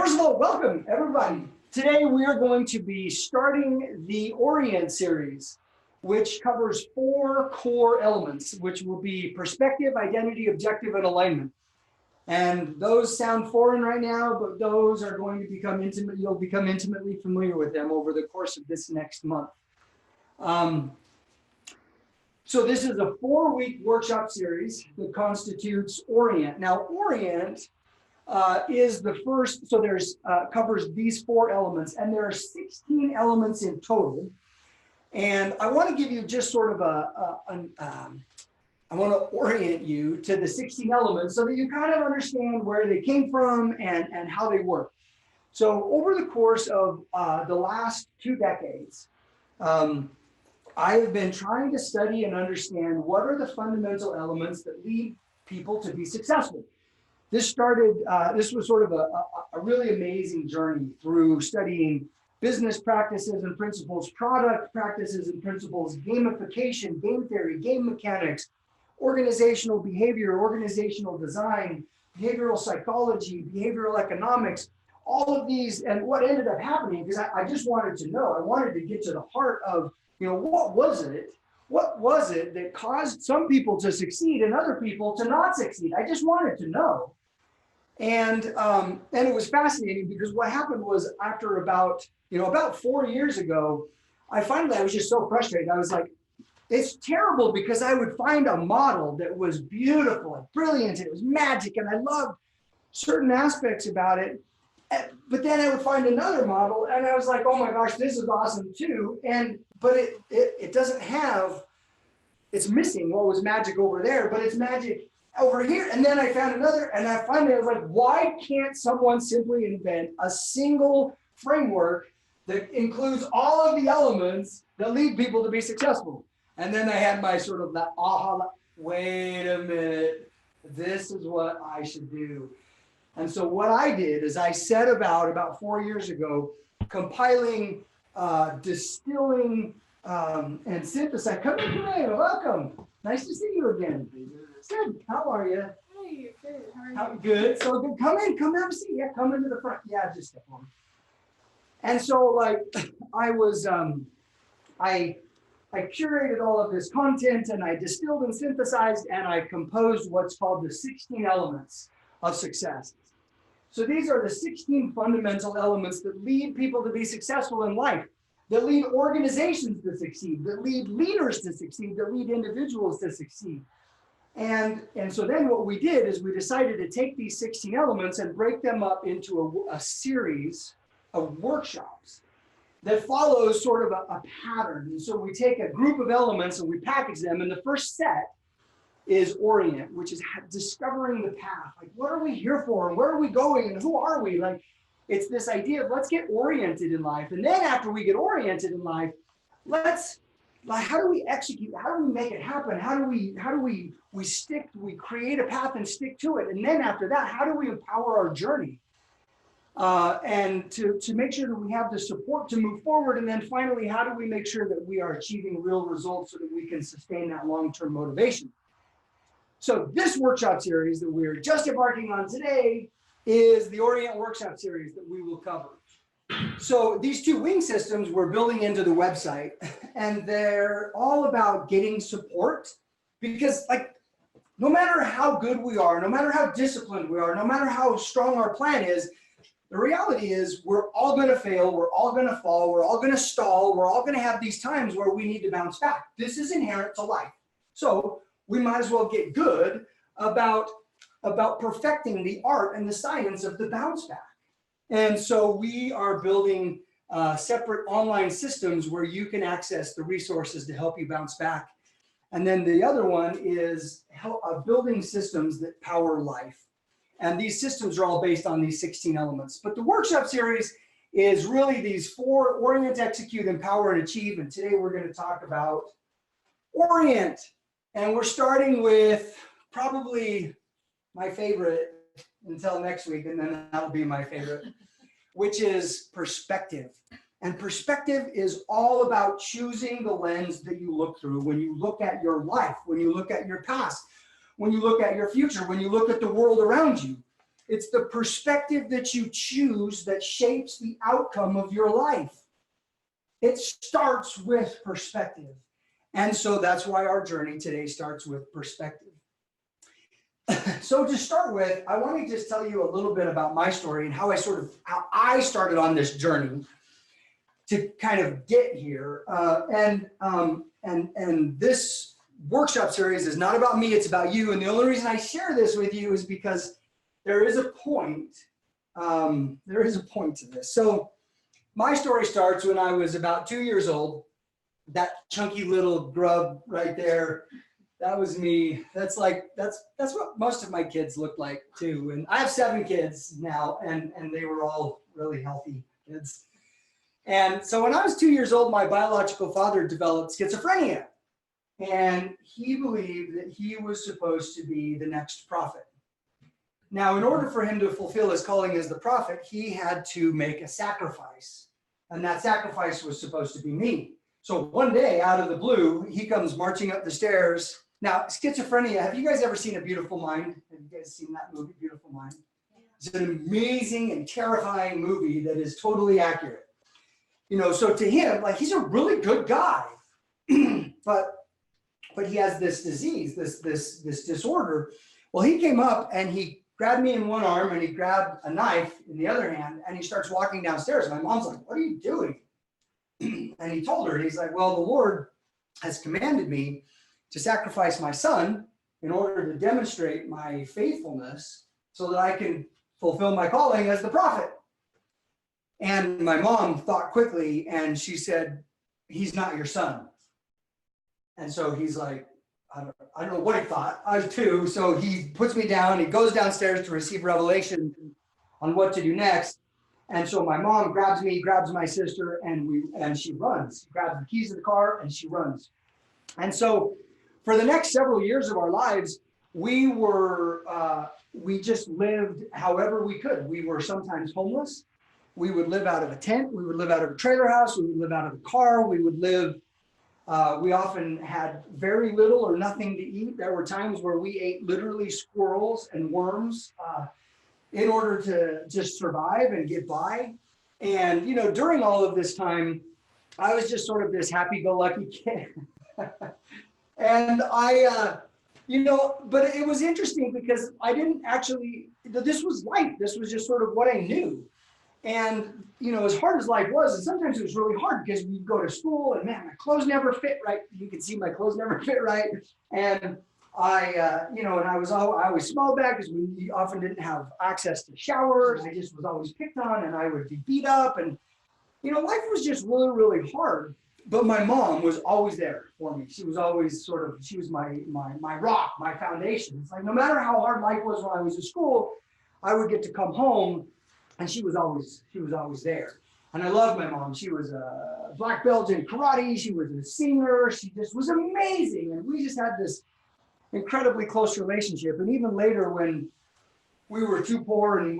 First of all, welcome everybody. Today we are going to be starting the Orient series, which covers 4 core elements, which will be perspective, identity, objective, and alignment. And those sound foreign right now, but those are going to become intimate. You'll become intimately familiar with them over the course of this next month. So this is a 4-week workshop series that constitutes Orient. Now, Orient is the first, so there's covers these 4 elements, and there are 16 elements in total. And I want to give you just sort of I want to orient you to the 16 elements so that you kind of understand where they came from and how they work. So over the course of the last 2 decades, I have been trying to study and understand what are the fundamental elements that lead people to be successful. This was sort of a really amazing journey through studying business practices and principles, product practices and principles, gamification, game theory, game mechanics, organizational behavior, organizational design, behavioral psychology, behavioral economics, all of these. And what ended up happening, because I just wanted to know, I wanted to get to the heart of, what was it that caused some people to succeed and other people to not succeed? I just wanted to know. And it was fascinating because what happened was after about 4 years ago, I was just so frustrated. I was like, it's terrible because I would find a model that was beautiful and brilliant and it was magic and I loved certain aspects about it. But then I would find another model and I was like, oh my gosh, this is awesome too. But it doesn't have, it's missing what was magic over there, but it's magic over here. And then I found another, and I was like, why can't someone simply invent a single framework that includes all of the elements that lead people to be successful? And then I had my sort of that aha, wait a minute, this is what I should do. And so what I did is I set about 4 years ago, compiling, distilling, and synthesizing. Come in, welcome. Nice to see you again. Good. How are you? Hey, good. How are you? Good. So good. Come have a seat. Yeah, come into the front. Yeah, just step on. And so, I was, I curated all of this content, and I distilled and synthesized, and I composed what's called the 16 elements of success. So these are the 16 fundamental elements that lead people to be successful in life, that lead organizations to succeed, that lead leaders to succeed, that lead individuals to succeed. And so then what we did is we decided to take these 16 elements and break them up into a series of workshops that follows sort of a pattern. And so we take a group of elements and we package them. And the first set is Orient, which is discovering the path. Like, what are we here for? And where are we going? And who are we? Like, it's this idea of let's get oriented in life. And then after we get oriented in life, how do we execute? How do we make it happen? How do we create a path and stick to it? And then after that, how do we empower our journey? And to make sure that we have the support to move forward. And then finally, how do we make sure that we are achieving real results so that we can sustain that long-term motivation? So this workshop series that we're just embarking on today is the Orient workshop series that we will cover. So these 2 wing systems we're building into the website, and they're all about getting support, because no matter how good we are, no matter how disciplined we are, no matter how strong our plan is, the reality is we're all going to fail, we're all going to fall, we're all going to stall, we're all going to have these times where we need to bounce back. This is inherent to life. So we might as well get good about perfecting the art and the science of the bounce back. And so we are building separate online systems where you can access the resources to help you bounce back. And then the other one is building systems that power life. And these systems are all based on these 16 elements. But the workshop series is really these 4: Orient, Execute, Empower, and Achieve. And today we're going to talk about Orient. And we're starting with probably my favorite until next week, and then that'll be my favorite, which is perspective. And perspective is all about choosing the lens that you look through when you look at your life, when you look at your past, when you look at your future, when you look at the world around you. It's the perspective that you choose that shapes the outcome of your life. It starts with perspective. And so that's why our journey today starts with perspective. So to start with, I want to just tell you a little bit about my story and how I started on this journey to kind of get here. And this workshop series is not about me, it's about you. And the only reason I share this with you is because there is a point. There is a point to this. So my story starts when I was about 2 years old. That chunky little grub right there, that was me. That's what most of my kids look like too. And I have 7 kids now, and they were all really healthy kids. And so when I was 2 years old, my biological father developed schizophrenia. And he believed that he was supposed to be the next prophet. Now, in order for him to fulfill his calling as the prophet, he had to make a sacrifice. And that sacrifice was supposed to be me. So one day, out of the blue, he comes marching up the stairs. Now, schizophrenia, have you guys ever seen A Beautiful Mind? Have you guys seen that movie, Beautiful Mind? It's an amazing and terrifying movie that is totally accurate. You know, so to him, like, he's a really good guy. but he has this disease, this disorder. Well, he came up and he grabbed me in one arm and he grabbed a knife in the other hand and he starts walking downstairs. My mom's like, "What are you doing?" And he told her, he's like, "Well, the Lord has commanded me to sacrifice my son in order to demonstrate my faithfulness so that I can fulfill my calling as the prophet." And my mom thought quickly and she said, "He's not your son." And so he's like, I don't know what he thought. I was 2. So he puts me down. He goes downstairs to receive revelation on what to do next. And so my mom grabs me, grabs my sister, and she runs. She grabs the keys to the car and she runs. And so for the next several years of our lives, we just lived however we could. We were sometimes homeless. We would live out of a tent. We would live out of a trailer house. We would live out of a car. We often had very little or nothing to eat. There were times where we ate literally squirrels and worms in order to just survive and get by. And, you know, during all of this time, I was just sort of this happy-go-lucky kid. And but it was interesting because I didn't actually, this was life. This was just sort of what I knew. And, you know, as hard as life was, and sometimes it was really hard because we'd go to school and man, my clothes never fit right. You can see my clothes never fit right. And I always smelled bad because we often didn't have access to showers. I just was always picked on and I would be beat up. And, you know, life was just really, really hard. But my mom was always there for me. She was always she was my rock, my foundation. It's like, no matter how hard life was when I was in school, I would get to come home and she was always there. And I love my mom. She was a black belt in karate. She was a singer. She just was amazing. And we just had this incredibly close relationship. And even later when we were too poor and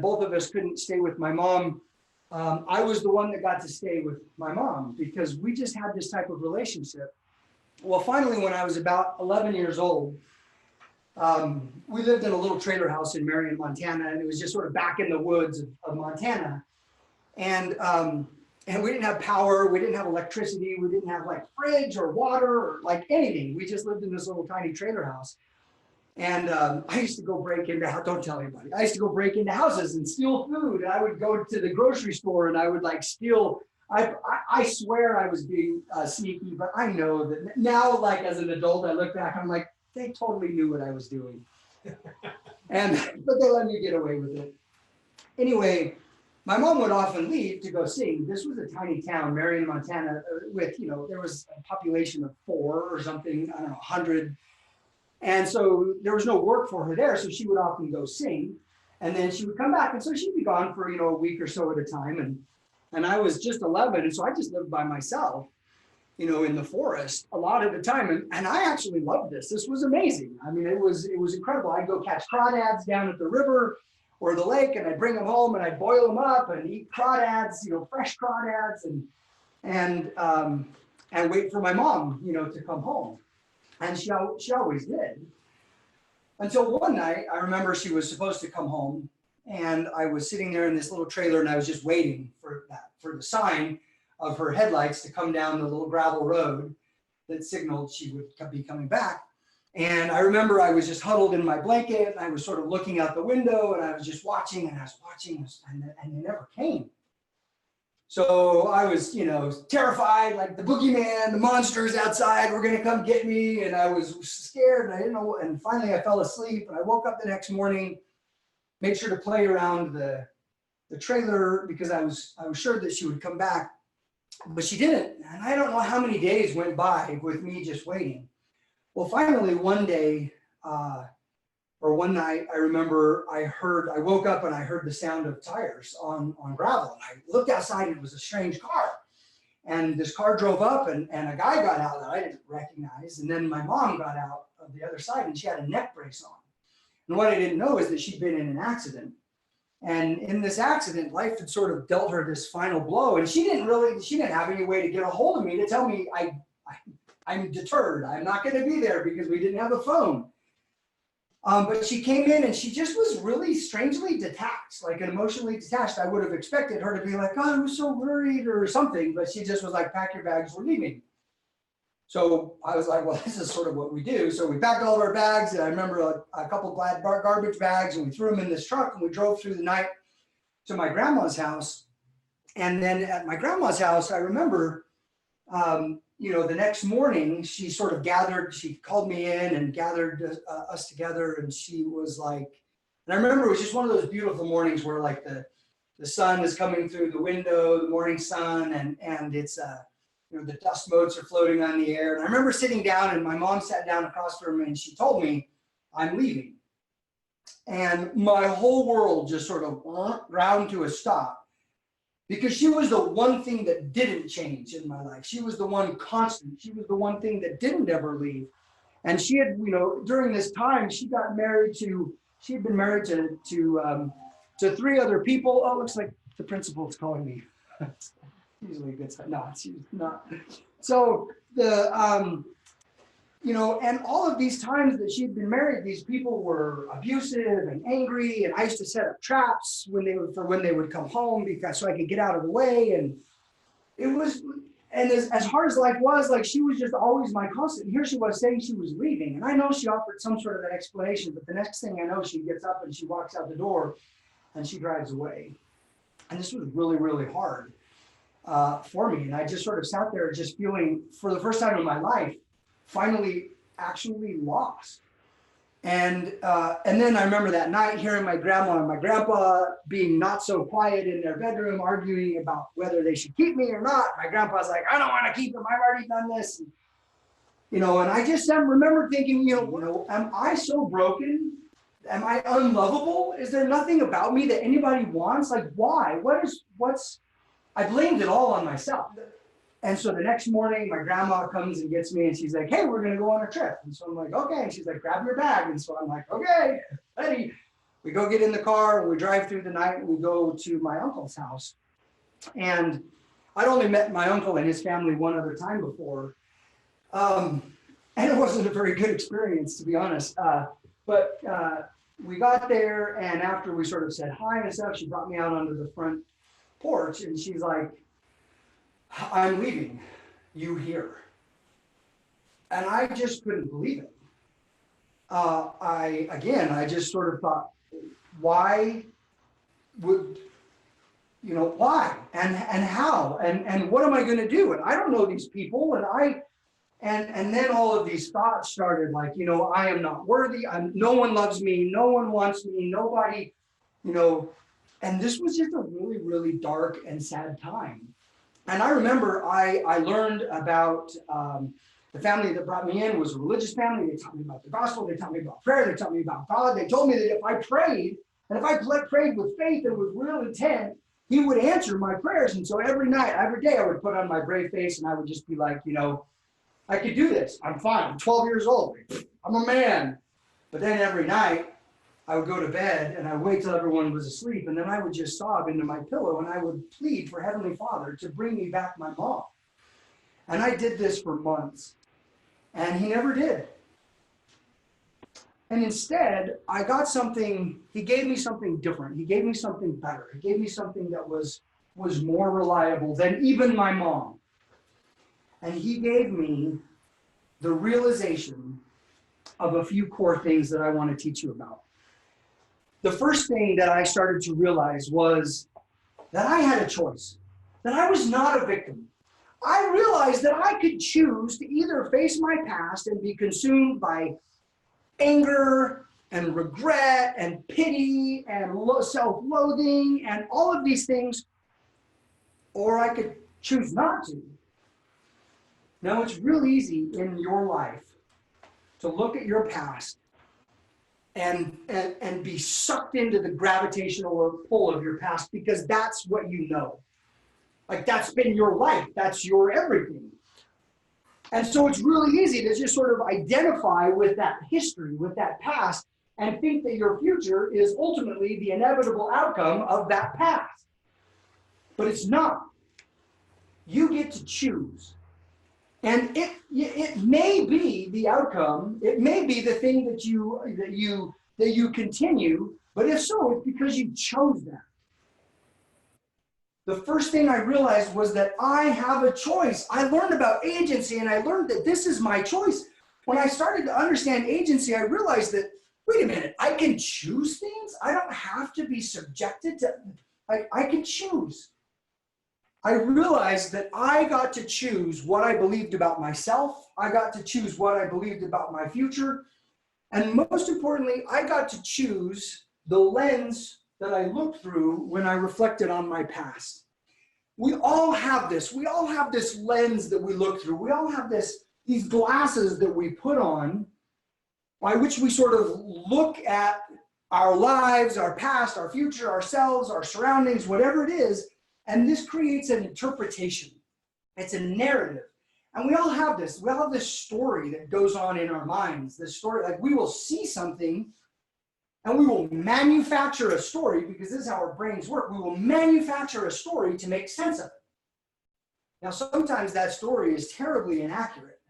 both of us couldn't stay with my mom, I was the one that got to stay with my mom because we just had this type of relationship. Well, finally, when I was about 11 years old, we lived in a little trailer house in Marion, Montana, and it was just sort of back in the woods of Montana. And we didn't have power, we didn't have electricity, we didn't have like fridge or water or like anything. We just lived in this little tiny trailer house. And I used to go break into, don't tell anybody, I used to go break into houses and steal food. And I would go to the grocery store and I would like steal. I swear I was being sneaky, but I know that now, like as an adult, I look back, I'm like, they totally knew what I was doing. But they let me get away with it. Anyway, my mom would often leave to go sing. This was a tiny town, Marion, Montana, with, you know, there was a population of 4 or something, I don't know, 100. And so there was no work for her there. So she would often go sing and then she would come back. And so she'd be gone for, you know, a week or so at a time. And I was just 11. And so I just lived by myself, you know, in the forest a lot of the time. And I actually loved this. This was amazing. I mean, it was incredible. I'd go catch crawdads down at the river or the lake and I'd bring them home and I'd boil them up and eat crawdads, you know, fresh crawdads and wait for my mom, you know, to come home. And she always did. Until one night, I remember she was supposed to come home, and I was sitting there in this little trailer, and I was just waiting for the sign of her headlights to come down the little gravel road that signaled she would be coming back. And I remember I was just huddled in my blanket, and I was sort of looking out the window, and I was just watching, and and they never came. So I was, terrified, like the boogeyman, the monsters outside were going to come get me. And I was scared, and I didn't know. And finally I fell asleep, and I woke up the next morning, made sure to play around the trailer because I was sure that she would come back, but she didn't. And I don't know how many days went by with me just waiting. Well, finally one day, or one night, I remember I woke up and I heard the sound of tires on gravel. And I looked outside, and it was a strange car. And this car drove up, and a guy got out that I didn't recognize. And then my mom got out of the other side, and she had a neck brace on. And what I didn't know is that she'd been in an accident. And in this accident, life had sort of dealt her this final blow. And she didn't have any way to get a hold of me to tell me I'm deterred. I'm not going to be there because we didn't have a phone. But she came in, and she just was really strangely detached, like emotionally detached. I would have expected her to be like, oh, I was so worried or something, but she just was like, pack your bags, we're leaving. So I was like, well, this is sort of what we do. So we packed all of our bags, and I remember a couple of garbage bags, and we threw them in this truck, and we drove through the night to my grandma's house. And then at my grandma's house, I remember, the next morning, she called me in and gathered us together, and she was like, and I remember it was just one of those beautiful mornings where like the sun is coming through the window, the morning sun, and it's, the dust motes are floating on the air. And I remember sitting down, and my mom sat down across from me, and she told me, I'm leaving. And my whole world just sort of ground to a stop. Because she was the one thing that didn't change in my life. She was the one constant. She was the one thing that didn't ever leave. And she had, during this time, she had been married to 3 other people. Oh, it looks like the principal is calling me. Usually a good sign. No, she's not. So and all of these times that she'd been married, these people were abusive and angry, and I used to set up traps when they would come home so I could get out of the way. And it was, and as hard as life was, like she was just always my constant. Here she was saying she was leaving, and I know she offered some sort of an explanation, but the next thing I know, she gets up and she walks out the door, and she drives away. And this was really, really hard for me, and I just sort of sat there just feeling, for the first time in my life, finally actually lost. And then I remember that night hearing my grandma and my grandpa being not so quiet in their bedroom, arguing about whether they should keep me or not. My grandpa's like, I don't want to keep him. I've already done this. And I just remember thinking, am I so broken? Am I unlovable? Is there nothing about me that anybody wants? Like, why? I blamed it all on myself. And so the next morning, my grandma comes and gets me, and she's like, hey, we're going to go on a trip. And so I'm like, okay. And she's like, grab your bag. And so I'm like, okay, ready. We go get in the car, and we drive through the night, and we go to my uncle's house. And I'd only met my uncle and his family one other time before. And it wasn't a very good experience, to be honest. But we got there, and after we sort of said hi and stuff, she brought me out onto the front porch, and she's like, I'm leaving you here. And I just couldn't believe it. I just sort of thought, why would, why and how and what am I going to do? And I don't know these people. And then all of these thoughts started, like, I am not worthy. No one loves me. No one wants me. Nobody, and this was just a really, really dark and sad time. And I remember I learned about the family that brought me in was a religious family. They taught me about the gospel. They taught me about prayer. They taught me about God. They told me that if I prayed, and if I prayed with faith and with real intent, he would answer my prayers. And so every night, every day, I would put on my brave face, and I would just be like, I could do this. I'm fine. I'm 12 years old. I'm a man. But then every night, I would go to bed, and I would wait till everyone was asleep, and then I would just sob into my pillow, and I would plead for Heavenly Father to bring me back my mom. And I did this for months, and he never did. And instead, he gave me something different. He gave me something better. He gave me something that was more reliable than even my mom. And he gave me the realization of a few core things that I want to teach you about. The first thing that I started to realize was that I had a choice, that I was not a victim. I realized that I could choose to either face my past and be consumed by anger and regret and pity and self-loathing and all of these things, or I could choose not to. Now, it's real easy in your life to look at your past and be sucked into the gravitational pull of your past because that's what you know. Like, that's been your life. That's your everything. And so it's really easy to just sort of identify with that history, with that past, and think that your future is ultimately the inevitable outcome of that past. But it's not. You get to choose. And it may be the outcome, it may be the thing that you continue, but if so, it's because you chose that. The first thing I realized was that I have a choice. I learned about agency and I learned that this is my choice. When I started to understand agency, I realized that, wait a minute, I can choose things? I don't have to be subjected to, I can choose. I realized that I got to choose what I believed about myself. I got to choose what I believed about my future. And most importantly, I got to choose the lens that I looked through when I reflected on my past. We all have this. We all have this lens that we look through. We all have these glasses that we put on by which we sort of look at our lives, our past, our future, ourselves, our surroundings, whatever it is. And this creates an interpretation. It's a narrative. And we all have this. We all have this story that goes on in our minds. This story, like we will see something and we will manufacture a story because this is how our brains work. We will manufacture a story to make sense of it. Now, sometimes that story is terribly inaccurate.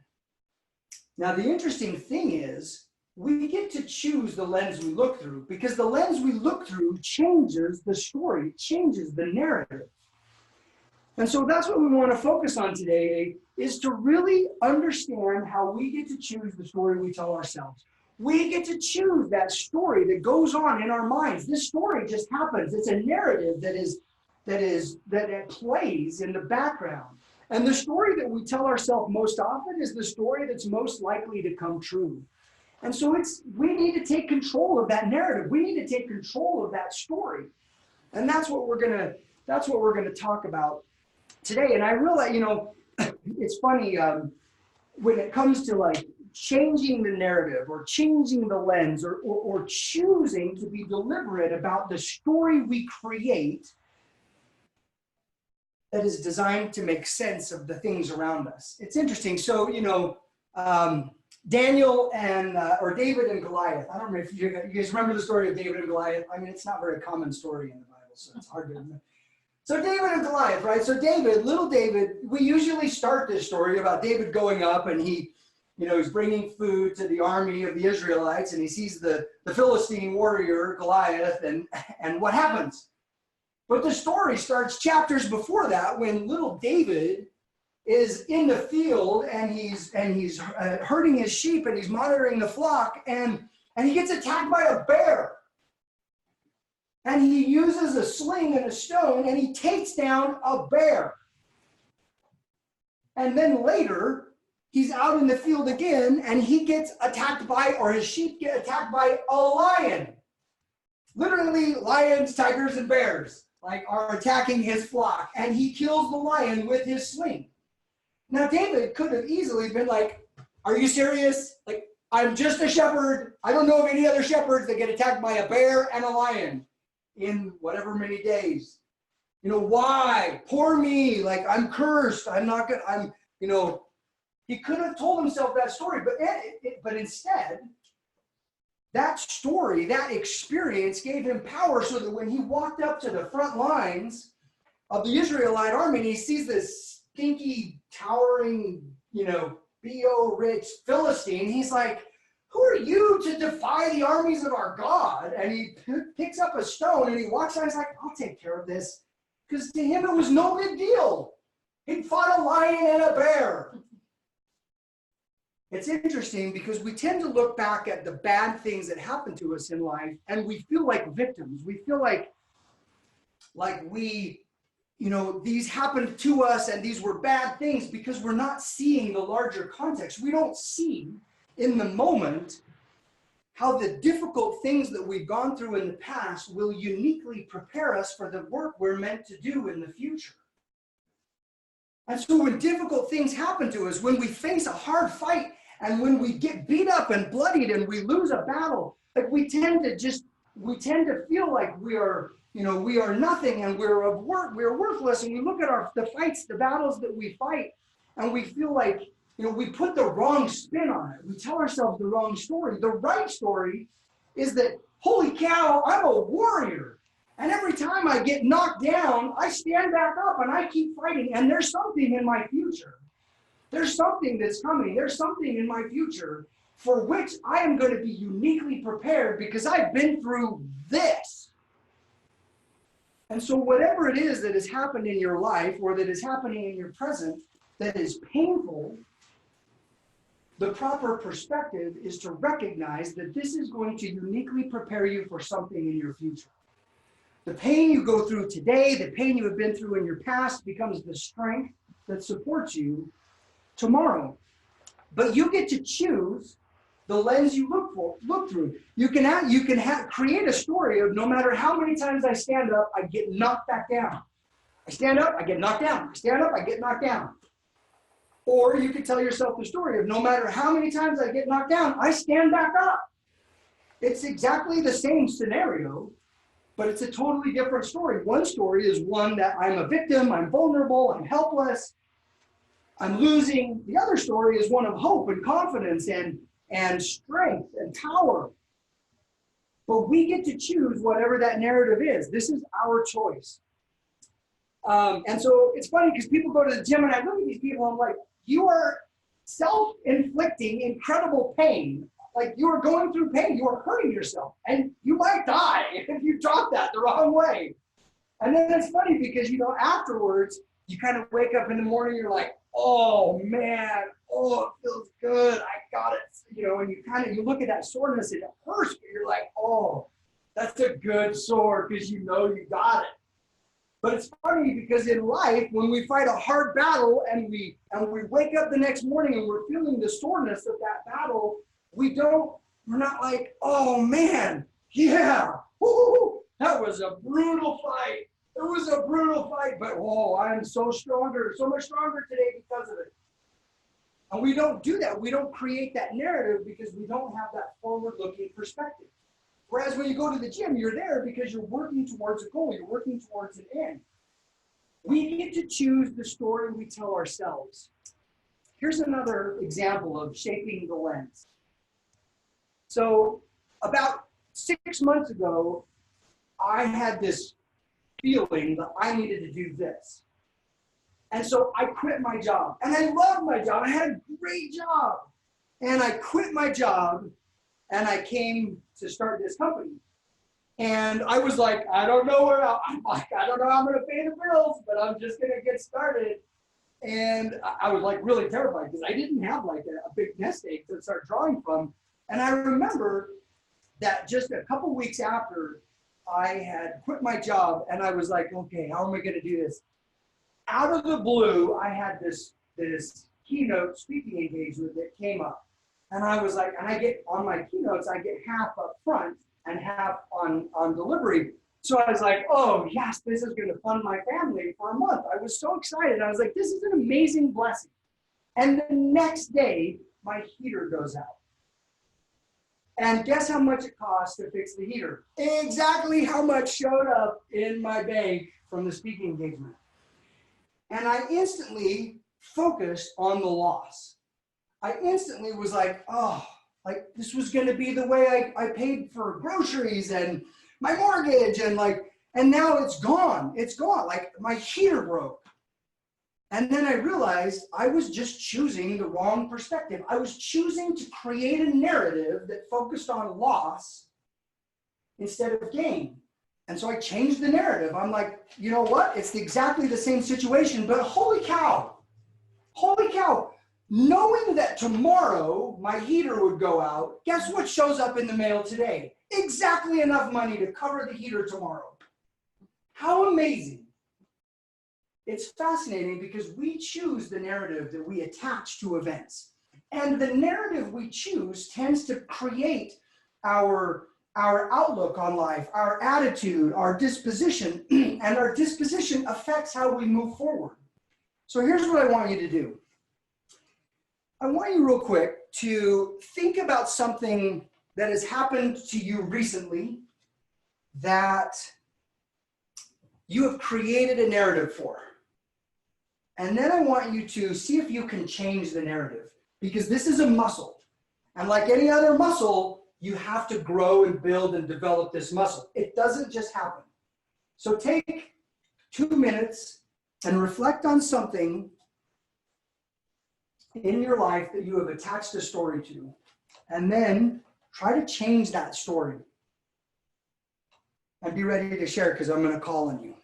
Now, the interesting thing is we get to choose the lens we look through because the lens we look through changes the story, changes the narrative. And so that's what we want to focus on today, is to really understand how we get to choose the story we tell ourselves. We get to choose that story that goes on in our minds. This story just happens. It's a narrative that plays in the background. And the story that we tell ourselves most often is the story that's most likely to come true. And so we need to take control of that narrative. We need to take control of that story. And that's what we're gonna talk about today. And I realize, it's funny, when it comes to like changing the narrative or changing the lens or choosing to be deliberate about the story we create that is designed to make sense of the things around us. It's interesting. So, Daniel or David and Goliath. I don't know if you guys remember the story of David and Goliath. I mean, it's not a very common story in the Bible, so it's hard to remember. So David and Goliath, right? So little David, we usually start this story about David going up and he's bringing food to the army of the Israelites and he sees the Philistine warrior Goliath and what happens? But the story starts chapters before that when little David is in the field and he's herding his sheep and he's monitoring the flock and he gets attacked by a bear. And he uses a sling and a stone and he takes down a bear. And then later, he's out in the field again and he gets attacked by, or his sheep get attacked by a lion. Literally, lions, tigers, and bears are attacking his flock. And he kills the lion with his sling. Now, David could have easily been like, are you serious? I'm just a shepherd. I don't know of any other shepherds that get attacked by a bear and a lion in whatever many days. Why? Poor me. I'm cursed. He could have told himself that story, but instead, that story, that experience gave him power so that when he walked up to the front lines of the Israelite army and he sees this stinky, towering, BO rich Philistine, he's like, who are you to defy the armies of our God? And he picks up a stone and he walks out. He's like, I'll take care of this. Because to him, it was no big deal. He'd fought a lion and a bear. It's interesting because we tend to look back at the bad things that happen to us in life and we feel like victims. We feel like we, these happened to us and these were bad things because we're not seeing the larger context. We don't see in the moment how the difficult things that we've gone through in the past will uniquely prepare us for the work we're meant to do in the future. And so when difficult things happen to us, when we face a hard fight, and when we get beat up and bloodied and we lose a battle, like we tend to feel like we are nothing and we're worthless. And we look at the fights, the battles that we fight, and we feel like, we put the wrong spin on it. We tell ourselves the wrong story. The right story is that, holy cow, I'm a warrior. And every time I get knocked down, I stand back up and I keep fighting. And there's something in my future. There's something that's coming. There's something in my future for which I am going to be uniquely prepared because I've been through this. And so whatever it is that has happened in your life or that is happening in your present that is painful, the proper perspective is to recognize that this is going to uniquely prepare you for something in your future. The pain you go through today, the pain you have been through in your past becomes the strength that supports you tomorrow. But you get to choose the lens you look through. You can create a story of no matter how many times I stand up, I get knocked back down. I stand up, I get knocked down. I stand up, I get knocked down. Or you could tell yourself the story of no matter how many times I get knocked down, I stand back up. It's exactly the same scenario, but it's a totally different story. One story is one that I'm a victim, I'm vulnerable, I'm helpless, I'm losing. The other story is one of hope and confidence and strength and power. But we get to choose whatever that narrative is. This is our choice. And so it's funny because people go to the gym and I look at these people and I'm like, you are self-inflicting incredible pain. Like you are going through pain, you are hurting yourself and you might die if you drop that the wrong way. And then it's funny because, afterwards you kind of wake up in the morning, you're like, oh man, oh, it feels good. I got it. And you look at that soreness and it hurts, but you're like, oh, that's a good sore because you got it. But it's funny because in life, when we fight a hard battle and we wake up the next morning and we're feeling the soreness of that battle, we're not like, oh man, yeah, woo, that was a brutal fight. It was a brutal fight, but I am so much stronger today because of it. And we don't do that. We don't create that narrative because we don't have that forward-looking perspective. Whereas when you go to the gym, you're there because you're working towards a goal. You're working towards an end. We get to choose the story we tell ourselves. Here's another example of shaping the lens. So about 6 months ago, I had this feeling that I needed to do this. And so I quit my job. And I loved my job. I had a great job. And I quit my job and I came to start this company. And I was like, I don't know how I'm going to pay the bills, but I'm just going to get started. And I was like really terrified because I didn't have like a big nest egg to start drawing from. And I remember that just a couple weeks after I had quit my job and I was like, okay, how am I going to do this? Out of the blue, I had this keynote speaking engagement that came up. And I was like, and I get on my keynotes, I get half up front and half on delivery. So I was like, oh yes, this is going to fund my family for a month. I was so excited. I was like, this is an amazing blessing. And the next day, my heater goes out. And guess how much it costs to fix the heater? Exactly how much showed up in my bank from the speaking engagement. And I instantly focused on the loss. I instantly was like, oh, like this was going to be the way I paid for groceries and my mortgage and now it's gone. It's gone. Like my heater broke. And then I realized I was just choosing the wrong perspective. I was choosing to create a narrative that focused on loss instead of gain. And so I changed the narrative. I'm like, you know what? It's exactly the same situation, but holy cow, knowing that tomorrow my heater would go out, guess what shows up in the mail today? Exactly enough money to cover the heater tomorrow. How amazing. It's fascinating because we choose the narrative that we attach to events. And the narrative we choose tends to create our outlook on life, our attitude, our disposition, and our disposition affects how we move forward. So here's what I want you to do. I want you real quick to think about something that has happened to you recently that you have created a narrative for. And then I want you to see if you can change the narrative, because this is a muscle. And like any other muscle, you have to grow and build and develop this muscle. It doesn't just happen. So take 2 minutes and reflect on something in your life that you have attached a story to, and then try to change that story. And be ready to share, because I'm going to call on you.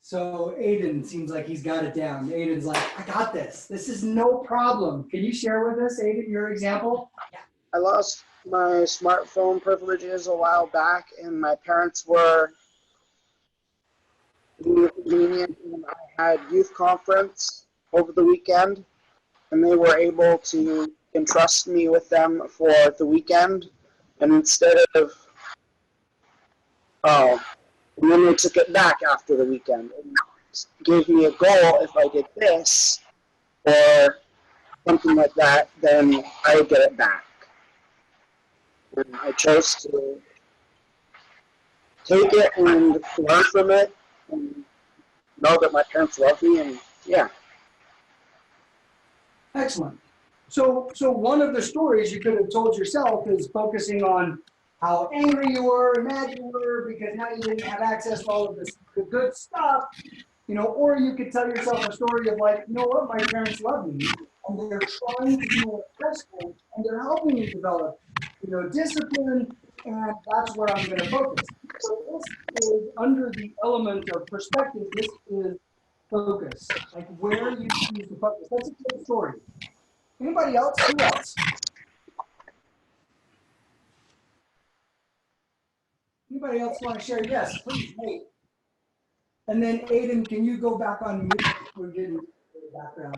So Aiden seems like he's got it down. Aiden's like, I got this. This is no problem. Can you share with us, Aiden, your example? I lost my smartphone privileges a while back, and my parents were lenient, and I had youth conference over the weekend, and they were able to entrust me with them for the weekend, and instead of, and then they took it back after the weekend, and gave me a goal. If I did this, or something like that, then I would get it back. And I chose to take it and learn from it and know that my parents love me, and yeah. Excellent. So one of the stories you could have told yourself is focusing on how angry you were and mad you were because now you didn't have access to all of this, the good stuff, or you could tell yourself a story of like, you know what, my parents love me and they're trying to be more stressful and they're helping me develop, discipline, and that's where I'm going to focus. So this is under the element of perspective. This is focus, like where you choose to focus. That's a good story. Anybody else? Who else? Anybody else want to share? Yes, please, Nate. And then Aiden, can you go back on mute? We're getting the background.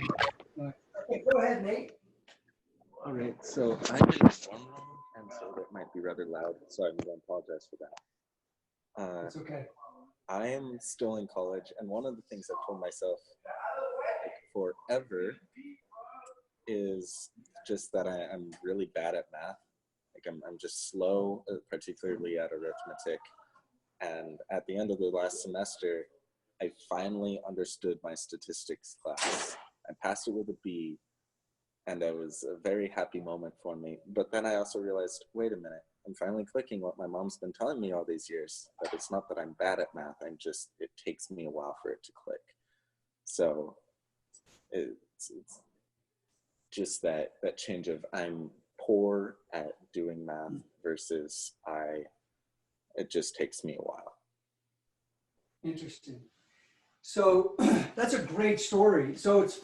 Okay, go ahead, Nate. All right, so I'm in the dorm room, and so that might be rather loud, so I'm going to apologize for that. It's okay. I am still in college, and one of the things I've told myself forever is just that I'm really bad at math. Like I'm just slow, particularly at arithmetic. And at the end of the last semester, I finally understood my statistics class. I passed it with a B, and it was a very happy moment for me. But then I also realized, wait a minute, I'm finally clicking what my mom's been telling me all these years, that it's not that I'm bad at math, it takes me a while for it to click. So it's just that change of I'm poor at doing math versus it just takes me a while. Interesting. So that's a great story. So it's,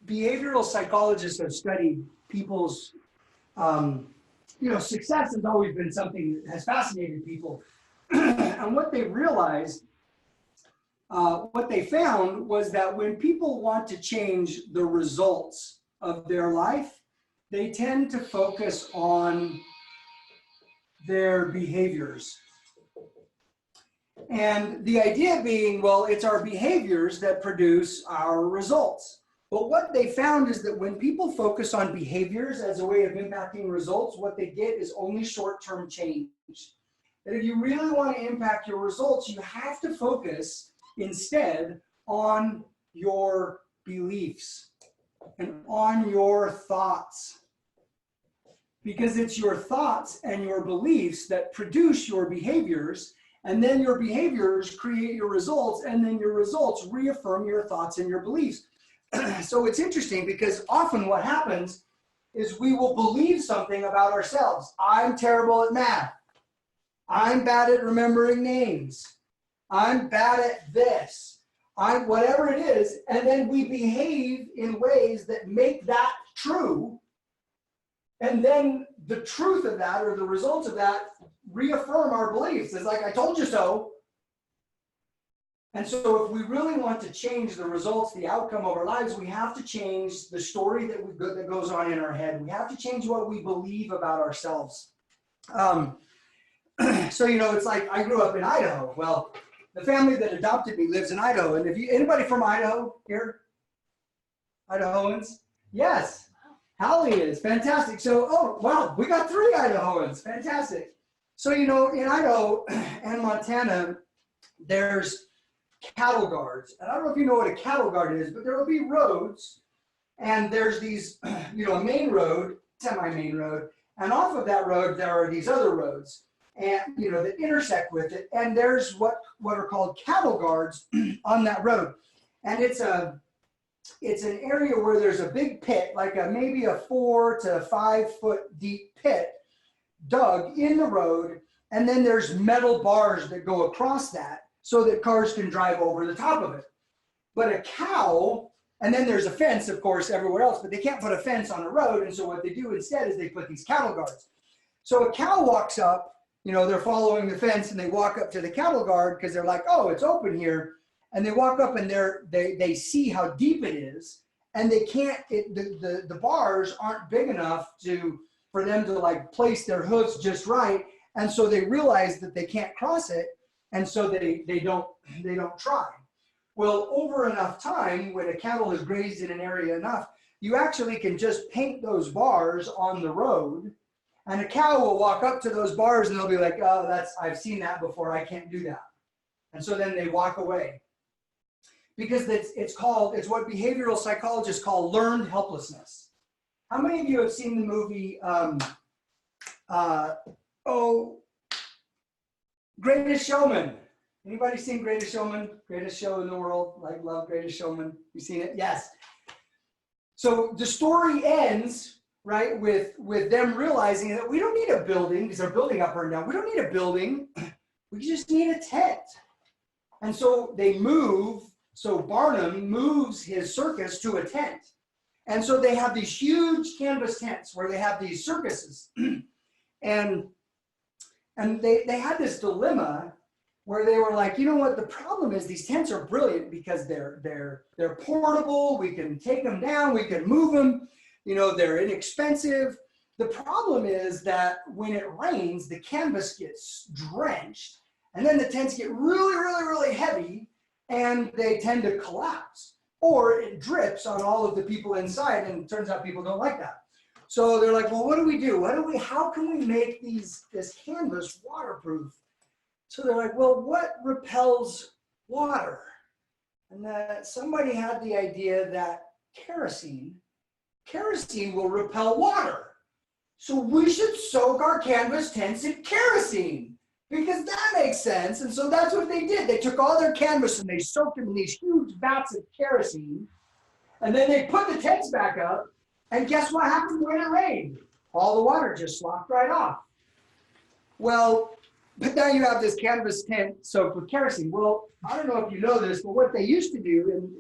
behavioral psychologists have studied people's, success has always been something that has fascinated people. And what they realized, what they found was that when people want to change the results of their life, they tend to focus on their behaviors. And the idea being, well, it's our behaviors that produce our results. But what they found is that when people focus on behaviors as a way of impacting results, what they get is only short-term change. That if you really want to impact your results, you have to focus instead on your beliefs and on your thoughts. Because it's your thoughts and your beliefs that produce your behaviors, and then your behaviors create your results, and then your results reaffirm your thoughts and your beliefs. So it's interesting because often what happens is we will believe something about ourselves. I'm terrible at math. I'm bad at remembering names. I'm bad at this. I'm whatever it is. And then we behave in ways that make that true. And then the truth of that, or the results of that, reaffirm our beliefs. It's like, I told you so. And so if we really want to change the results, the outcome of our lives, we have to change the story that goes on in our head. We have to change what we believe about ourselves. So, it's like I grew up in Idaho. Well, the family that adopted me lives in Idaho. And anybody from Idaho here? Idahoans? Yes. Hallie is fantastic. So, oh, wow, we got 3 Idahoans. Fantastic. So, in Idaho and Montana, there's cattle guards. And I don't know if you know what a cattle guard is, but there will be roads, and there's these, a main road, semi-main road, and off of that road, there are these other roads, and, that intersect with it. And there's what are called cattle guards on that road. And it's an area where there's a big pit, like maybe a 4 to 5 foot deep pit dug in the road. And then there's metal bars that go across that so that cars can drive over the top of it. But a cow, and then there's a fence, of course, everywhere else, but they can't put a fence on a road. And so what they do instead is they put these cattle guards. So a cow walks up, they're following the fence, and they walk up to the cattle guard because they're like, oh, it's open here. And they walk up, and they see how deep it is, and they can't, the bars aren't big enough for them to place their hooves just right. And so they realize that they can't cross it. And so they don't try. Well, over enough time, when a cattle has grazed in an area enough, you actually can just paint those bars on the road, and a cow will walk up to those bars and they'll be like, oh, I've seen that before, I can't do that. And so then they walk away. Because it's what behavioral psychologists call learned helplessness. How many of you have seen the movie, Greatest Showman? Anybody seen Greatest Showman? Greatest show in the world, love Greatest Showman. You seen it? Yes. So the story ends, right, with them realizing that we don't need a building, because they're building up and down. We don't need a building. We just need a tent. And so they move. So Barnum moves his circus to a tent. And so they have these huge canvas tents where they have these circuses. and they had this dilemma where they were like, you know what, the problem is these tents are brilliant because they're portable, we can take them down, we can move them, they're inexpensive. The problem is that when it rains, the canvas gets drenched, and then the tents get really, really, really heavy, and they tend to collapse, or it drips on all of the people inside, and it turns out people don't like that. So they're like, well, what do we do? How can we make this canvas waterproof? So they're like, well, what repels water? And somebody had the idea that kerosene will repel water. So we should soak our canvas tents in kerosene, because that makes sense. And so that's what they did. They took all their canvas and they soaked them in these huge vats of kerosene. And then they put the tents back up. And guess what happened when it rained? All the water just slopped right off. Well, but now you have this canvas tent soaked with kerosene. Well, I don't know if you know this, but what they used to do,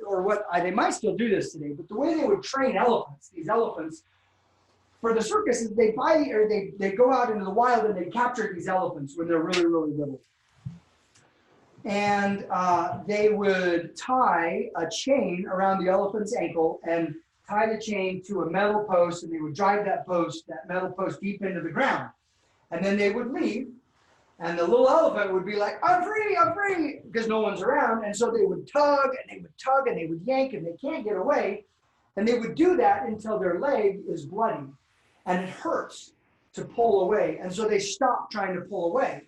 they might still do this today, but the way they would train these elephants, for the circus, is they go out into the wild and they capture these elephants when they're really, really little. And they would tie a chain around the elephant's ankle and tie the chain to a metal post, and they would drive that metal post deep into the ground. And then they would leave, And the little elephant would be like, I'm free, because no one's around. And so they would tug and they would tug and they would yank and they can't get away. And they would do that until their leg is bloody and it hurts to pull away. And so they stop trying to pull away.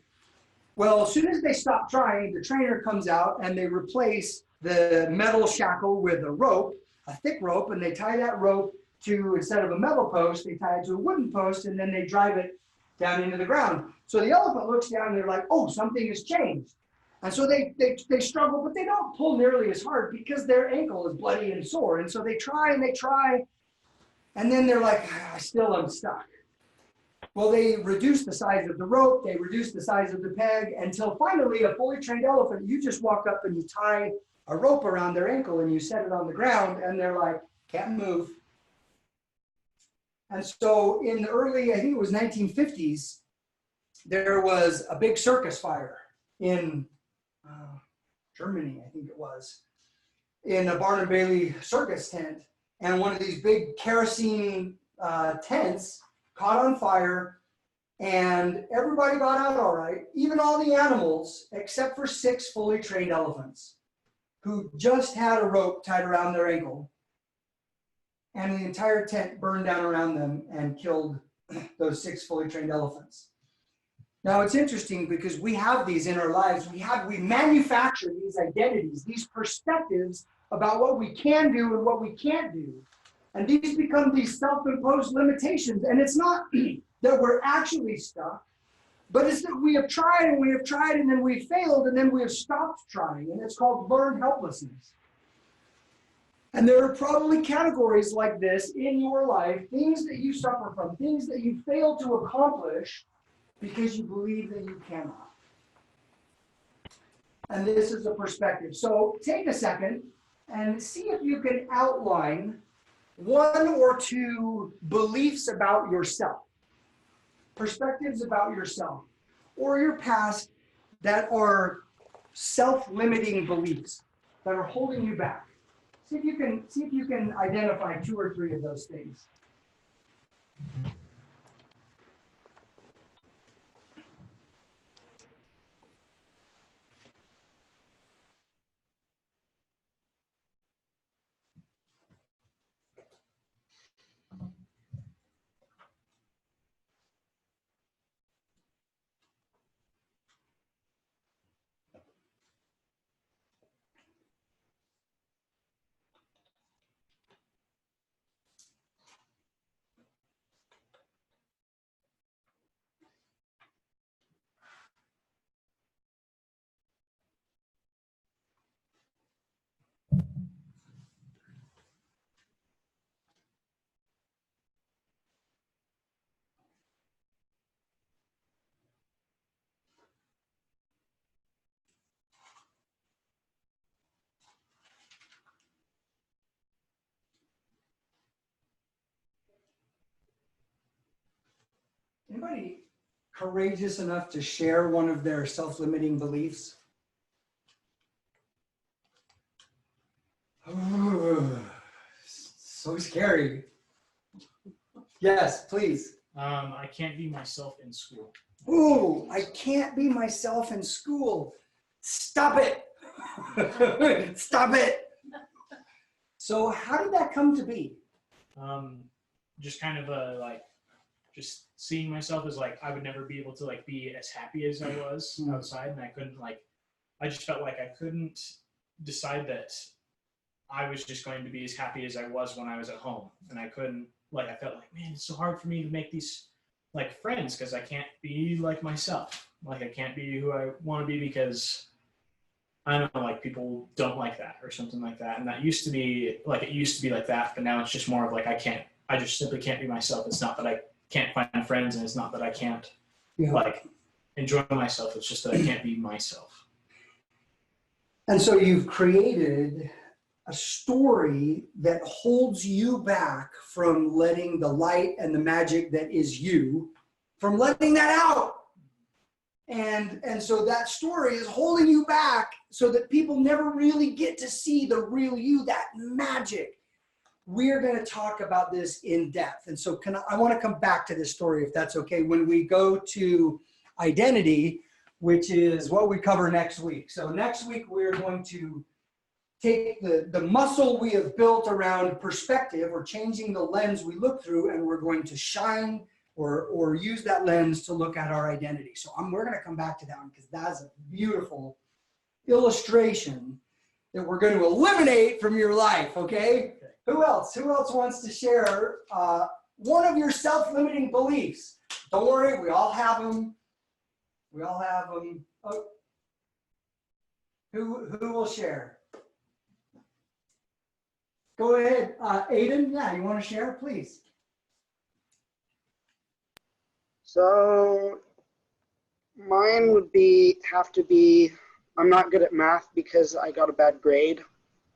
Well, as soon as they stop trying, the trainer comes out and they replace the metal shackle with a rope, a thick rope, and they tie that rope to, instead of a metal post, they tie it to a wooden post, and then they drive it down into the ground. So the elephant looks down and they're like, oh, something has changed. And so they struggle, but they don't pull nearly as hard because their ankle is bloody and sore. And so they try, and then they're like, I still am stuck. Well, they reduce the size of the rope, they reduce the size of the peg, until finally a fully trained elephant, you just walk up and you tie a rope around their ankle and you set it on the ground, and they're like, can't move. And so in the early, I think it was 1950s, there was a big circus fire in Germany, I think it was, in a Barnum Bailey circus tent. And one of these big kerosene tents caught on fire, and everybody got out all right, even all the animals, except for 6 fully trained elephants who just had a rope tied around their ankle. And the entire tent burned down around them and killed those 6 fully trained elephants. Now it's interesting because we have these in our lives. We manufacture these identities, these perspectives about what we can do and what we can't do. And these become these self-imposed limitations. And it's not that we're actually stuck, but it's that we have tried and then we failed and then we have stopped trying. And it's called learned helplessness. And there are probably categories like this in your life, things that you suffer from, things that you fail to accomplish because you believe that you cannot. And this is a perspective. So take a second and see if you can outline 1 or 2 beliefs about yourself, perspectives about yourself or your past that are self-limiting beliefs that are holding you back. See if you can identify 2 or 3 of those things. Anybody courageous enough to share one of their self-limiting beliefs? So scary. Yes, please. I can't be myself in school. Ooh, I can't be myself in school. Stop it. Stop it. So how did that come to be? Just kind of just seeing myself as like I would never be able to like be as happy as I was outside, and I couldn't I just felt like I couldn't decide that I was just going to be as happy as I was when I was at home, and I couldn't I felt like, man, it's so hard for me to make these friends because I can't be like myself. I can't be who I want to be because I don't know, people don't like that or something like that. And that used to be it used to be like that, but now it's just more of I just simply can't be myself. It's not that I can't find friends, and it's not that I can't enjoy myself. It's just that I can't be myself. And so you've created a story that holds you back from letting the light and the magic that is you, from letting that out. And so that story is holding you back so that people never really get to see the real you, that magic. We're going to talk about this in depth. And so I want to come back to this story, if that's okay. When we go to identity, which is what we cover next week. So next week, we're going to take the muscle we have built around perspective or changing the lens we look through, and we're going to shine or use that lens to look at our identity. So we're going to come back to that one because that's a beautiful illustration that we're going to eliminate from your life, okay? Who else wants to share one of your self-limiting beliefs? Don't worry, we all have them. We all have them. Oh. Who will share? Go ahead, Aiden. Yeah, you want to share, please? So mine would have to be, I'm not good at math because I got a bad grade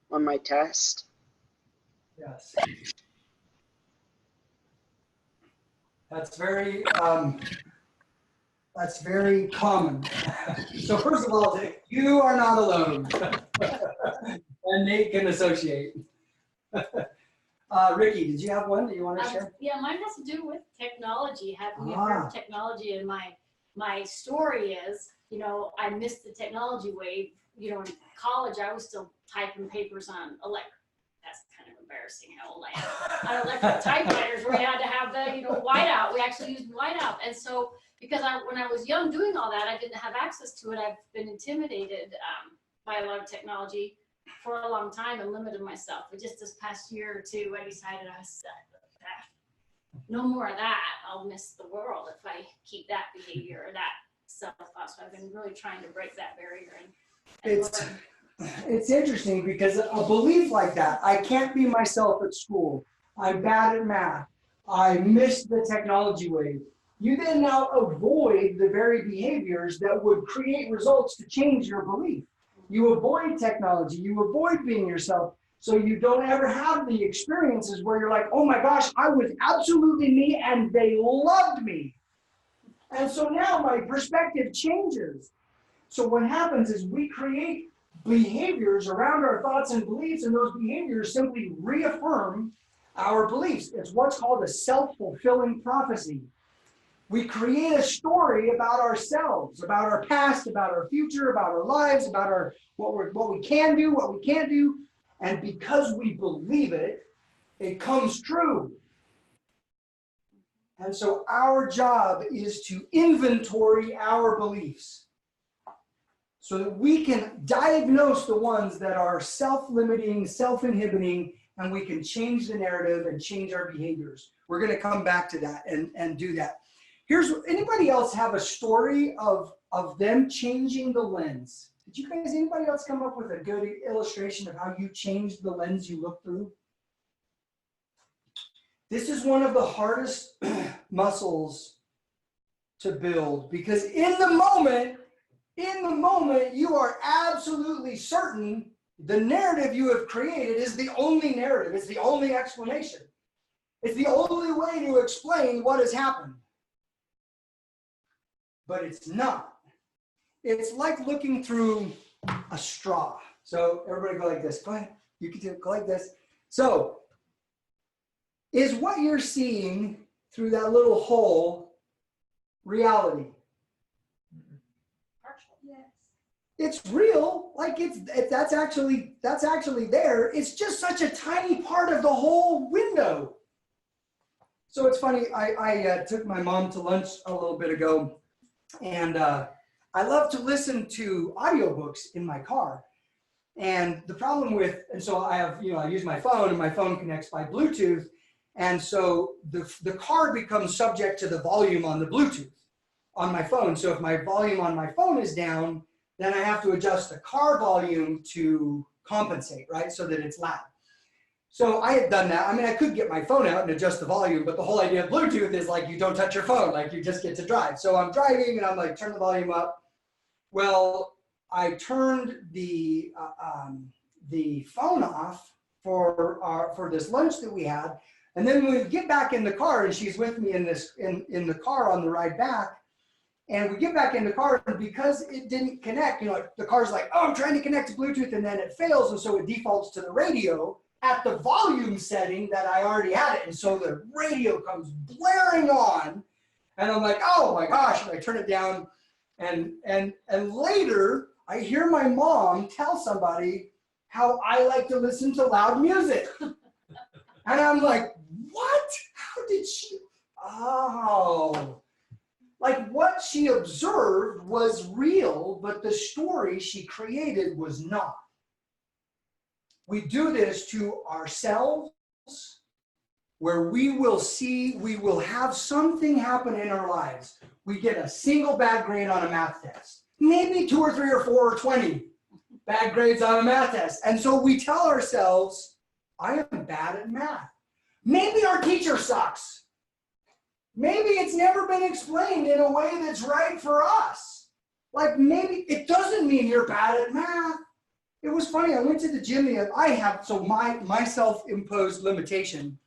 on my test. Yes. That's very common. So first of all, you are not alone. And Nate can associate. Ricky, did you have one that you want to share? Yeah, mine has to do with technology, having heard of technology. And my story is, I missed the technology wave. In college, I was still typing papers on that's kind of embarrassing how old I am. On electric typewriters where you had to have the, whiteout. We actually used whiteout. And so, because when I was young doing all that, I didn't have access to it. I've been intimidated by a lot of technology for a long time and limited myself. But just this past year or two, I decided no more of that. I'll miss the world if I keep that behavior or that self-thought. So I've been really trying to break that barrier. It's interesting because a belief like that, I can't be myself at school, I'm bad at math, I missed the technology wave. You then now avoid the very behaviors that would create results to change your belief. You avoid technology, you avoid being yourself, so you don't ever have the experiences where you're like, oh my gosh, I was absolutely me and they loved me. And so now my perspective changes. So what happens is we create behaviors around our thoughts and beliefs, and those behaviors simply reaffirm our beliefs. It's what's called a self-fulfilling prophecy. We create a story about ourselves, about our past, about our future, about our lives, about what we can do, what we can't do. And because we believe it, it comes true. And so our job is to inventory our beliefs so that we can diagnose the ones that are self-limiting, self-inhibiting, and we can change the narrative and change our behaviors. We're going to come back to that and do that. Anybody else have a story of them changing the lens? Anybody else come up with a good illustration of how you changed the lens you look through? This is one of the hardest muscles to build because in the moment, you are absolutely certain the narrative you have created is the only narrative. It's the only explanation. It's the only way to explain what has happened. But it's not. It's like looking through a straw. So everybody go like this. Go ahead. You can go like this. So is what you're seeing through that little hole reality? Yes. It's real, like that's actually there. It's just such a tiny part of the whole window. So it's funny, I took my mom to lunch a little bit ago, and I love to listen to audiobooks in my car. And the problem so I have, I use my phone, and my phone connects by Bluetooth. And so the car becomes subject to the volume on the Bluetooth on my phone. So if my volume on my phone is down, then I have to adjust the car volume to compensate, right? So that it's loud. So I had done that. I mean, I could get my phone out and adjust the volume, but the whole idea of Bluetooth is like, you don't touch your phone, like you just get to drive. So I'm driving and I'm like, turn the volume up. Well, I turned the phone off for this lunch that we had. And then we get back in the car, and she's with me in the car on the ride back. And we get back in the car, and because it didn't connect, the car's like, oh, I'm trying to connect to Bluetooth, and then it fails, and so it defaults to the radio at the volume setting that I already had it. And so the radio comes blaring on, and I'm like, oh my gosh, and I turn it down, And later, I hear my mom tell somebody how I like to listen to loud music. And I'm like, what? How did she? Oh. Like what she observed was real, but the story she created was not. We do this to ourselves, where we will have something happen in our lives. We get a single bad grade on a math test, maybe 2 or 3 or 4 or 20 bad grades on a math test. And so we tell ourselves, I am bad at math. Maybe our teacher sucks. Maybe it's never been explained in a way that's right for us. Like maybe it doesn't mean you're bad at math. It was funny, I went to the gym, my self-imposed limitation,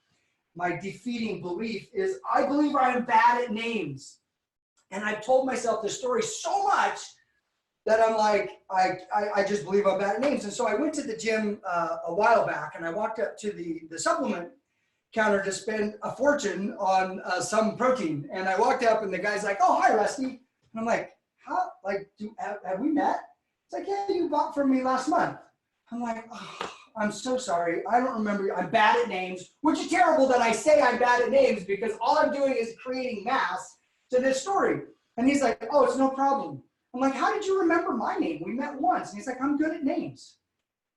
my defeating belief is I believe I am bad at names. And I've told myself this story so much that I'm like, I just believe I'm bad at names. And so I went to the gym a while back and I walked up to the supplement counter to spend a fortune on some protein. And I walked up and the guy's like, oh, hi, Rusty. And I'm like, how, like, have we met? It's like, yeah, you bought from me last month. I'm like, oh, I'm so sorry. I don't remember. I'm bad at names, which is terrible that I say I'm bad at names because all I'm doing is creating mass to this story. And he's like, oh, it's no problem. I'm like, how did you remember my name? We met once. And he's like, I'm good at names.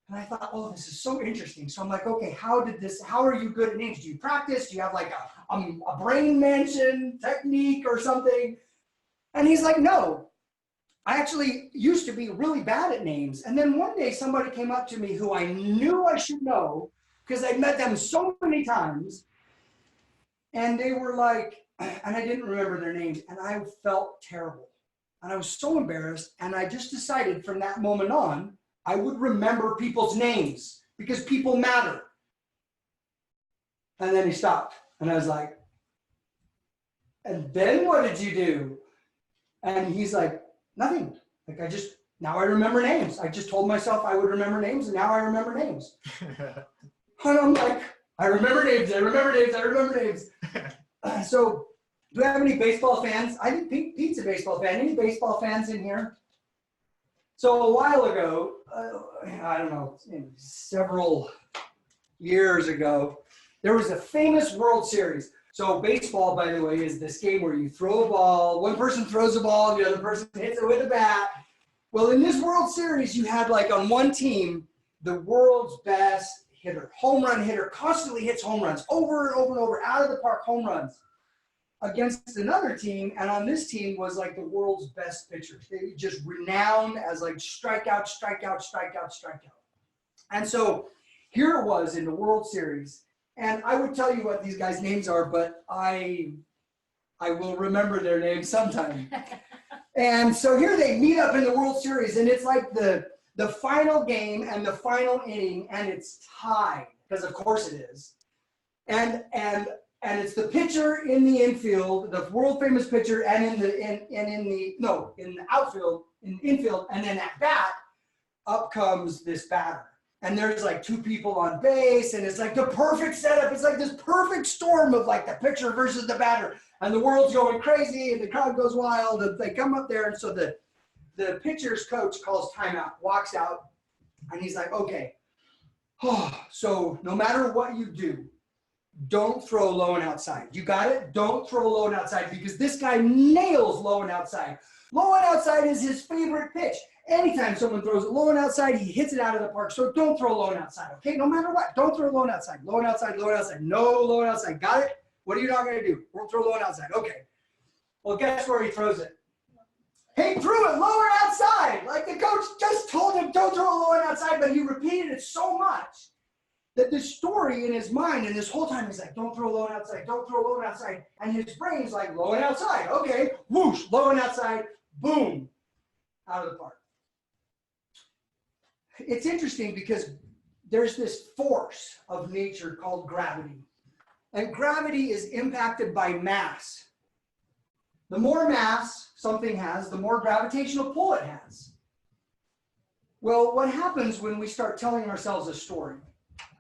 And I thought, oh, this is so interesting. So I'm like, okay, how are you good at names? Do you practice? Do you have like a brain mansion technique or something? And he's like, no, I actually used to be really bad at names. And then one day somebody came up to me who I knew I should know because I'd met them so many times. And they were like, and I didn't remember their names. And I felt terrible. And I was so embarrassed. And I just decided from that moment on, I would remember people's names because people matter. And then he stopped. And I was like, and then what did you do? And he's like, nothing. Like now I remember names. I just told myself I would remember names and now I remember names. And I'm like, I remember names, I remember names, I remember names. So do I have any baseball fans? I think Pete's a baseball fan. Any baseball fans in here? So a while ago, I don't know, several years ago, there was a famous World Series. So baseball, by the way, is this game where you throw a ball, one person throws a ball, the other person hits it with a bat. Well, in this World Series, you had like on one team, the world's best hitter, home run hitter, constantly hits home runs over and over and over, out of the park home runs against another team. And on this team was like the world's best pitcher. They just renowned as like strikeout, strikeout, strikeout, strikeout. And so here it was in the World Series. And I would tell you what these guys' names are, but I will remember their names sometime. And so here they meet up in the World Series, and it's like the final game and the final inning, and it's tied, because of course it is. And it's the pitcher in the infield, the world famous pitcher, and in the outfield, in the infield, and then at bat, up comes this batter. And there's like 2 people on base, and it's like the perfect setup. It's like this perfect storm of like the pitcher versus the batter. And the world's going crazy, and the crowd goes wild, and they come up there. And so the pitcher's coach calls timeout, walks out, and he's like, okay, so no matter what you do, don't throw low and outside. You got it? Don't throw low and outside because this guy nails low and outside. Low and outside is his favorite pitch. Anytime someone throws it low and outside, he hits it out of the park. So don't throw low and outside, okay? No matter what, don't throw low and outside. Low and outside, low and outside. No low and outside. Got it? What are you not going to do? We'll throw low and outside. Okay. Well, guess where he throws it? He threw it low and outside. Like the coach just told him, don't throw it low and outside, but he repeated it so much that this story in his mind, and this whole time he's like, don't throw low and outside, don't throw low and outside. And his brain's like, low and outside. Okay, whoosh, low and outside, boom, out of the park. It's interesting because there's this force of nature called gravity. And gravity is impacted by mass. The more mass something has, the more gravitational pull it has. Well, what happens when we start telling ourselves a story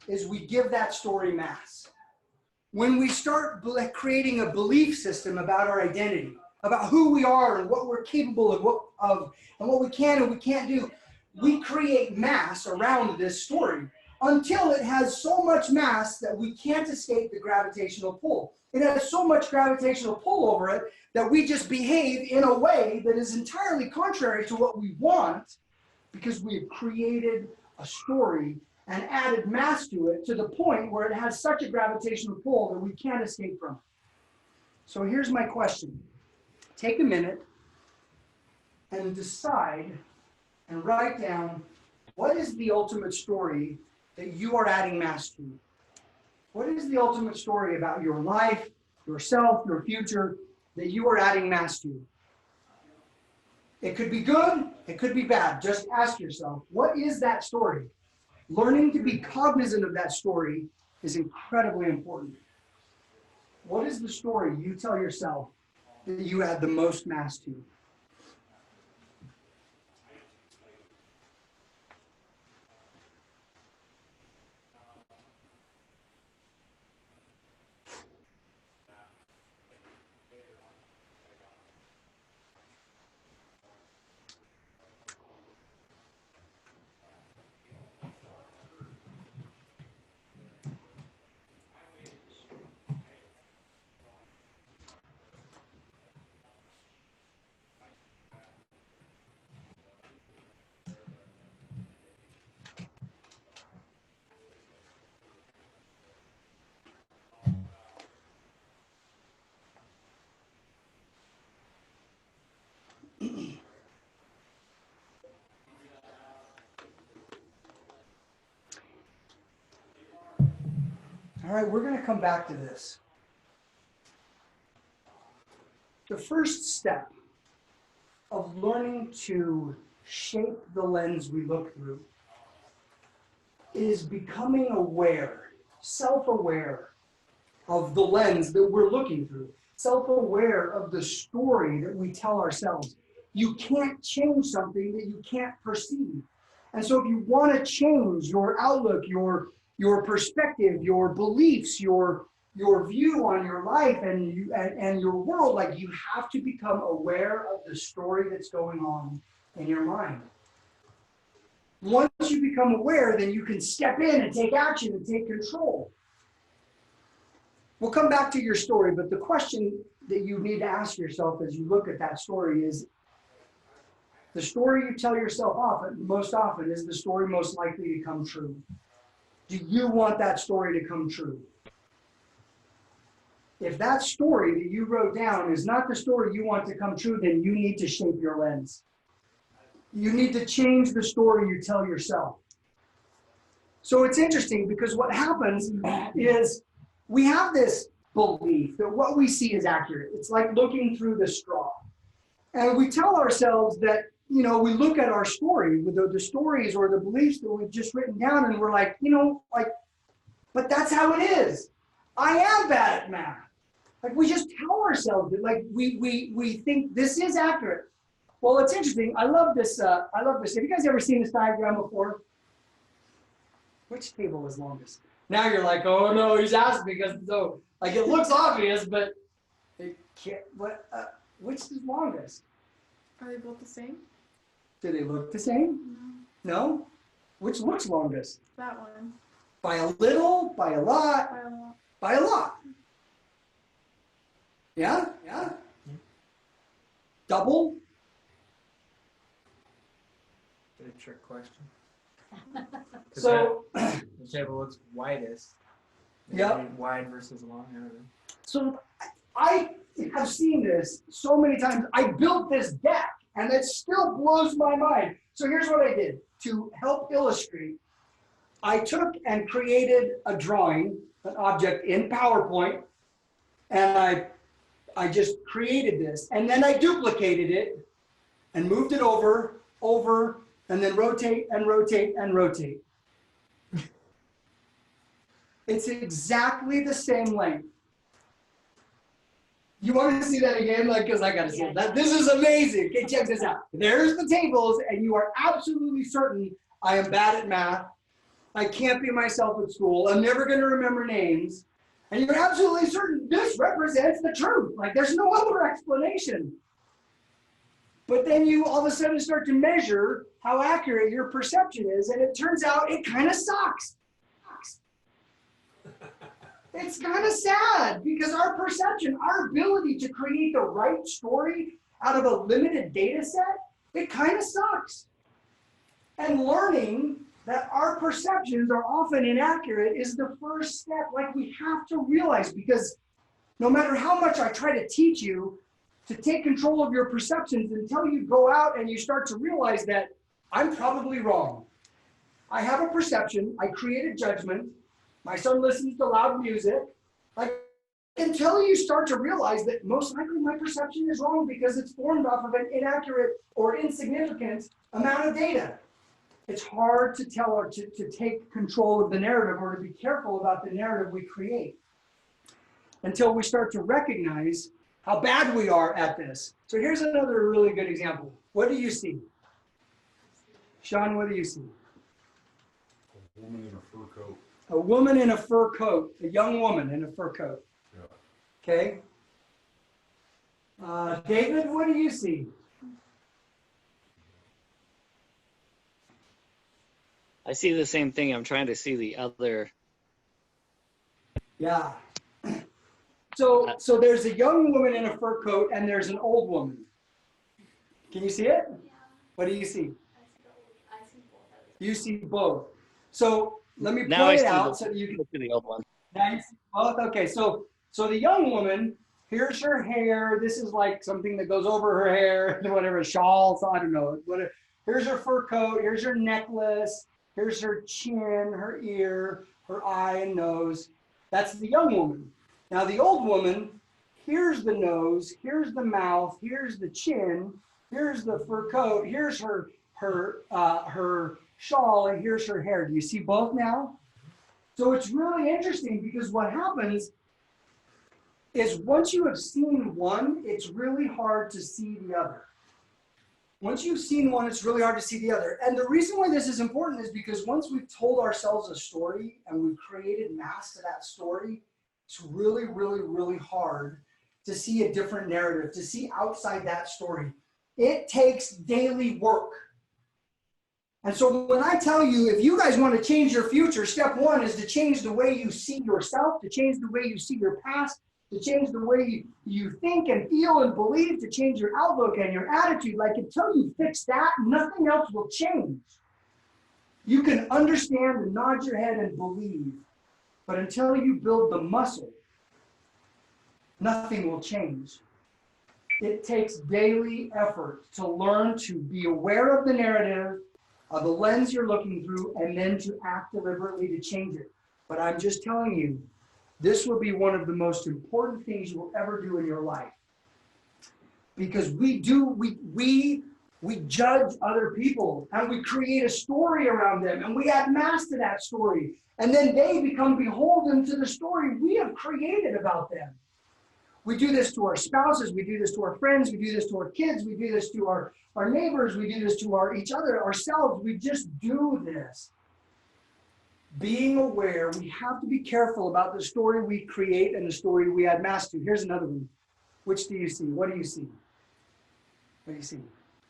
is we give that story mass. When we start creating a belief system about our identity, about who we are and what we're capable of, of and what we can and we can't do. We create mass around this story until it has so much mass that we can't escape the gravitational pull. It has so much gravitational pull over it that we just behave in a way that is entirely contrary to what we want, because we have created a story and added mass to it to the point where it has such a gravitational pull that we can't escape from it. So here's my question. Take a minute and decide and write down, what is the ultimate story that you are adding mass to? What is the ultimate story about your life, yourself, your future that you are adding mass to? It could be good, it could be bad. Just ask yourself, what is that story? Learning to be cognizant of that story is incredibly important. What is the story you tell yourself that you add the most mass to? All right, we're going to come back to this. The first step of learning to shape the lens we look through is becoming aware, self-aware of the lens that we're looking through, self-aware of the story that we tell ourselves. You can't change something that you can't perceive. And so if you want to change your outlook, your perspective, your beliefs, your view on your life and your world, like, you have to become aware of the story that's going on in your mind. Once you become aware, then you can step in and take action and take control. We'll come back to your story, but the question that you need to ask yourself as you look at that story is, the story you tell yourself most often is the story most likely to come true. Do you want that story to come true? If that story that you wrote down is not the story you want to come true, then you need to shape your lens. You need to change the story you tell yourself. So it's interesting, because what happens is we have this belief that what we see is accurate. It's like looking through the straw. And we tell ourselves that, we look at our story, the stories or the beliefs that we've just written down, and we're like, but that's how it is. I am bad at math. Like, we just tell ourselves that, like, we think this is accurate. Well, it's interesting. I love this. Have you guys ever seen this diagram before? Which table is longest? Now you're like, oh no, he's asking because it looks obvious, but it can't. Which is longest? Are they both the same? Do they look the same? No? Which looks longest? That one. By a little, by a lot, By a lot. by a lot. Yeah? Double? Good trick question. So, Whichever looks widest. Yep. Wide versus long. I don't know. So I have seen this so many times. I built this deck, and it still blows my mind. So here's what I did. To help illustrate, I took and created a drawing, an object in PowerPoint, and I just created this. And then I duplicated it and moved it over, and then rotate and rotate and rotate. It's exactly the same length. You want to see that again? Because I got to see it. This is amazing. Okay, check this out. There's the tables, and you are absolutely certain I am bad at math. I can't be myself at school. I'm never going to remember names. And you're absolutely certain this represents the truth. Like, there's no other explanation. But then you all of a sudden start to measure how accurate your perception is, and it turns out it kind of sucks. It's kind of sad because our perception, our ability to create the right story out of a limited data set, it kind of sucks. And learning that our perceptions are often inaccurate is the first step. Like, we have to realize, because no matter how much I try to teach you to take control of your perceptions, until you go out and you start to realize that I'm probably wrong. I have a perception, I create a judgment, my son listens to loud music. Like, until you start to realize that most likely my perception is wrong because it's formed off of an inaccurate or insignificant amount of data. It's hard to tell or to take control of the narrative, or to be careful about the narrative we create, until we start to recognize how bad we are at this. So here's another really good example. What do you see? Sean, what do you see? A woman in a fur coat. A woman in a fur coat, a young woman in a fur coat. Yeah. Okay. David, what do you see? I see the same thing. I'm trying to see the other. Yeah. So there's a young woman in a fur coat and there's an old woman. Can you see it? What do you see? I see both. You see both. So let me Now I point see it out so that you can. the old one. Now you see both. Okay. So the young woman, here's her hair. This is like something that goes over her hair, whatever, a shawl. So I don't know. Whatever. Here's her fur coat. Here's her necklace. Here's her chin, her ear, her eye and nose. That's the young woman. Now the old woman, here's the nose, here's the mouth, here's the chin, here's the fur coat, here's her shawl, and here's her hair. Do you see both now? So it's really interesting, because what happens is once you have seen one, it's really hard to see the other. Once you've seen one, it's really hard to see the other. And the reason why this is important is because once we've told ourselves a story and we've created masks to that story, it's really, really, really hard to see a different narrative, to see outside that story. It takes daily work. And so when I tell you, if you guys want to change your future, step one is to change the way you see yourself, to change the way you see your past, to change the way you think and feel and believe, to change your outlook and your attitude. Like, until you fix that, nothing else will change. You can understand and nod your head and believe, but until you build the muscle, nothing will change. It takes daily effort to learn to be aware of the narrative, of the lens you're looking through, and then to act deliberately to change it. But I'm just telling you, this will be one of the most important things you will ever do in your life. Because we judge other people, and we create a story around them, and we add mass to that story. And then they become beholden to the story we have created about them. We do this to our spouses, we do this to our friends, we do this to our kids, we do this to our neighbors, we do this to each other, ourselves. We just do this. Being aware, we have to be careful about the story we create and the story we add mass to. Here's another one. Which do you see? What do you see? What do you see?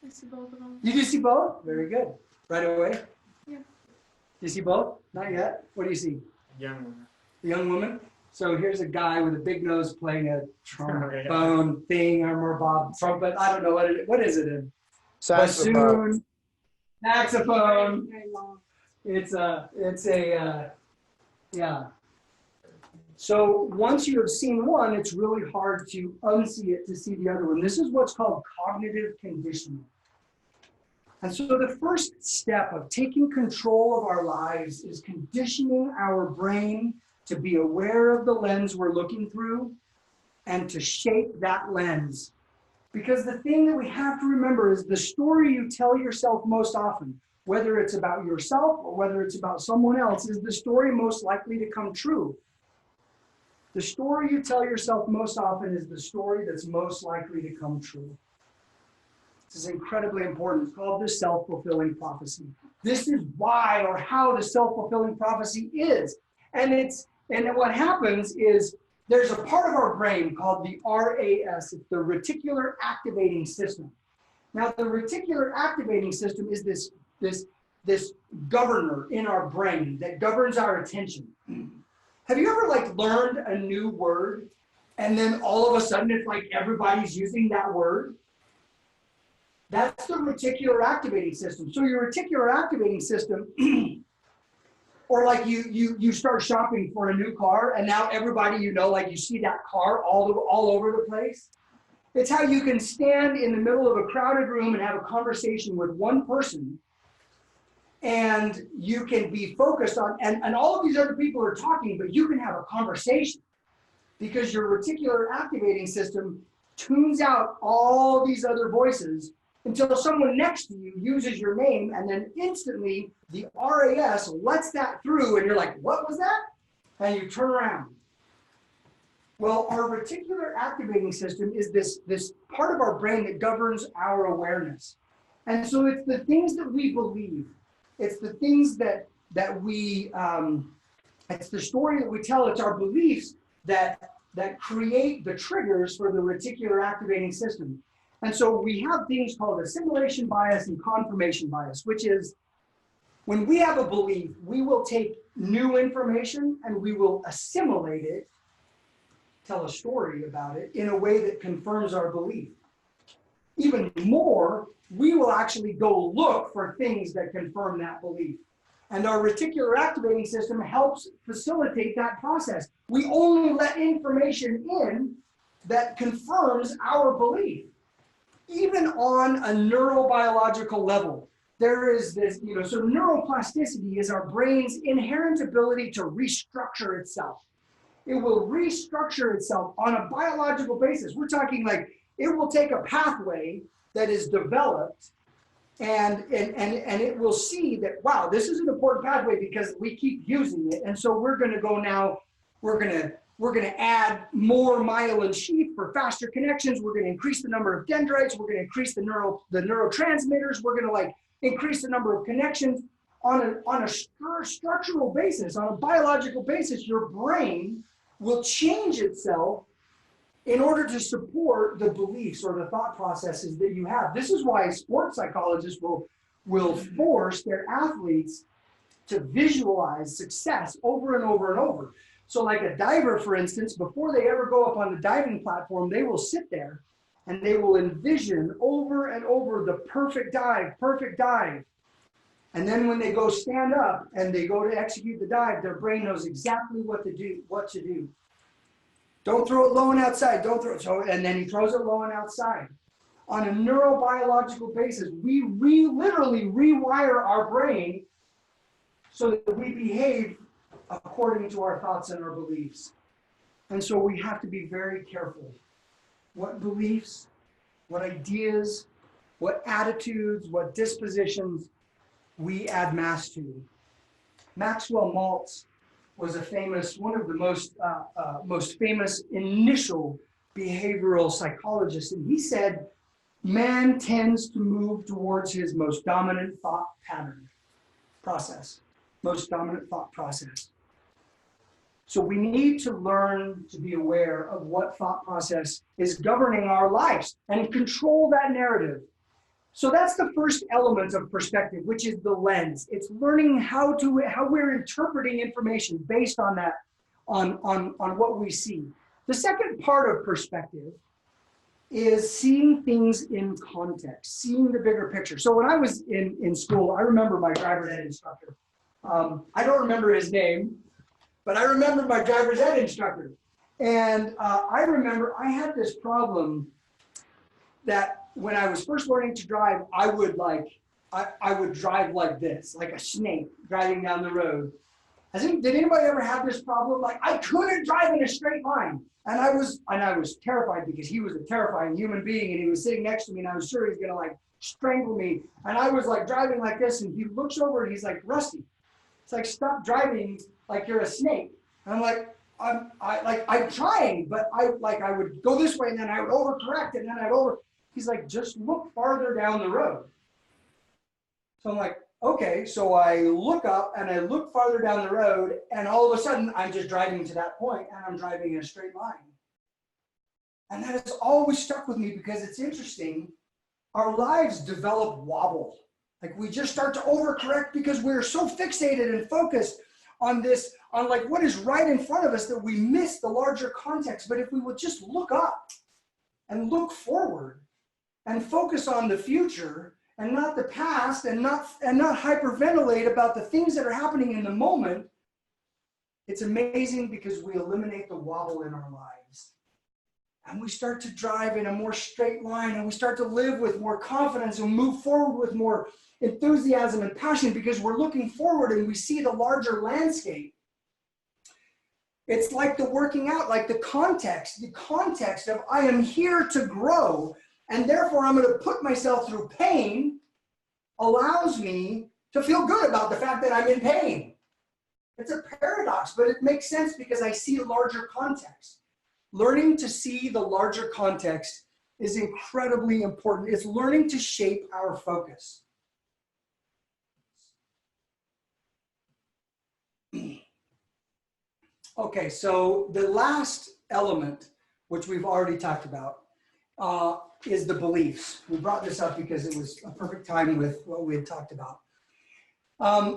I see both of them. You do see both? Very good. Right away? Yeah. Do you see both? Not yet. What do you see? Young woman. A young woman? So here's a guy with a big nose playing a trombone thing, or Bob trumpet. I don't know what is it in? Bassoon, saxophone. Yeah. So once you have seen one, it's really hard to unsee it to see the other one. This is what's called cognitive conditioning. And so the first step of taking control of our lives is conditioning our brain to be aware of the lens we're looking through and to shape that lens. Because the thing that we have to remember is the story you tell yourself most often, whether it's about yourself or whether it's about someone else, is the story most likely to come true. The story you tell yourself most often is the story that's most likely to come true. This is incredibly important. It's called the self-fulfilling prophecy. This is why or how the self-fulfilling prophecy is. And what happens is there's a part of our brain called the RAS, it's the reticular activating system. Now, the reticular activating system is this governor in our brain that governs our attention. Have you ever like learned a new word and then all of a sudden it's like everybody's using that word? That's the reticular activating system. So your reticular activating system, or like you start shopping for a new car and now everybody you know, like you see that car all over the place. It's how you can stand in the middle of a crowded room and have a conversation with one person, and you can be focused on, and all of these other people are talking, but you can have a conversation because your reticular activating system tunes out all these other voices until someone next to you uses your name, and then instantly the RAS lets that through and you're like, what was that? And you turn around. Well, our reticular activating system is this part of our brain that governs our awareness. And so it's the things that we believe. It's the things that we, it's the story that we tell. It's our beliefs that create the triggers for the reticular activating system. And so we have things called assimilation bias and confirmation bias, which is when we have a belief, we will take new information and we will assimilate it, tell a story about it in a way that confirms our belief. Even more, we will actually go look for things that confirm that belief. And our reticular activating system helps facilitate that process. We only let information in that confirms our belief. Even on a neurobiological level, there is this, so neuroplasticity is our brain's inherent ability to restructure itself. It will restructure itself on a biological basis. We're talking like it will take a pathway that is developed and it will see that, wow, this is an important pathway because we keep using it. And so we're going to go now, we're going to add more myelin sheath for faster connections. We're going to increase the number of dendrites. We're going to increase the neurotransmitters. We're going to like increase the number of connections on a structural basis, on a biological basis. Your brain will change itself in order to support the beliefs or the thought processes that you have. This is why sports psychologists will force their athletes to visualize success over and over and over. So like a diver, for instance, before they ever go up on the diving platform, they will sit there and they will envision over and over the perfect dive. And then when they go stand up and they go to execute the dive, their brain knows exactly what to do. Don't throw it low and outside. Don't throw it. So, and then he throws it low and outside. On a neurobiological basis, we literally rewire our brain so that we behave according to our thoughts and our beliefs. And so we have to be very careful. What beliefs, what ideas, what attitudes, what dispositions we add mass to. Maxwell Maltz was one of the most famous initial behavioral psychologists. And he said, man tends to move towards his most dominant thought pattern process, most dominant thought process. So we need to learn to be aware of what thought process is governing our lives and control that narrative. So that's the first element of perspective, which is the lens. It's learning how we're interpreting information based on that, on what we see. The second part of perspective is seeing things in context, seeing the bigger picture. So when I was in school, I remember my driver's ed instructor. I don't remember his name, but I remember my driver's ed instructor. And I remember I had this problem that when I was first learning to drive, I would drive like this, like a snake driving down the road. Did anybody ever have this problem? Like I couldn't drive in a straight line. And I was terrified because he was a terrifying human being and he was sitting next to me and I was sure he was gonna like strangle me. And I was like driving like this and he looks over and he's like, Rusty, it's like, stop driving like you're a snake. And I'm like, I'm trying, but I would go this way and then I would overcorrect and then he's like, just look farther down the road. So I'm like, okay. So I look up and I look farther down the road and all of a sudden I'm just driving to that point and I'm driving in a straight line. And that has always stuck with me because it's interesting. our lives develop wobble. Like we just start to overcorrect because we're so fixated and focused on this, on like what is right in front of us, that we miss the larger context. But if we would just look up and look forward and focus on the future and not the past, and not hyperventilate about the things that are happening in the moment, it's amazing because we eliminate the wobble in our lives. And we start to drive in a more straight line, and we start to live with more confidence and move forward with more enthusiasm and passion because we're looking forward and we see the larger landscape. It's like the working out, like the context of I am here to grow, and therefore I'm going to put myself through pain allows me to feel good about the fact that I'm in pain. It's a paradox, but it makes sense because I see a larger context. Learning to see the larger context is incredibly important. It's learning to shape our focus. Okay, so the last element, which we've already talked about, is the beliefs. We brought this up because it was a perfect time with what we had talked about.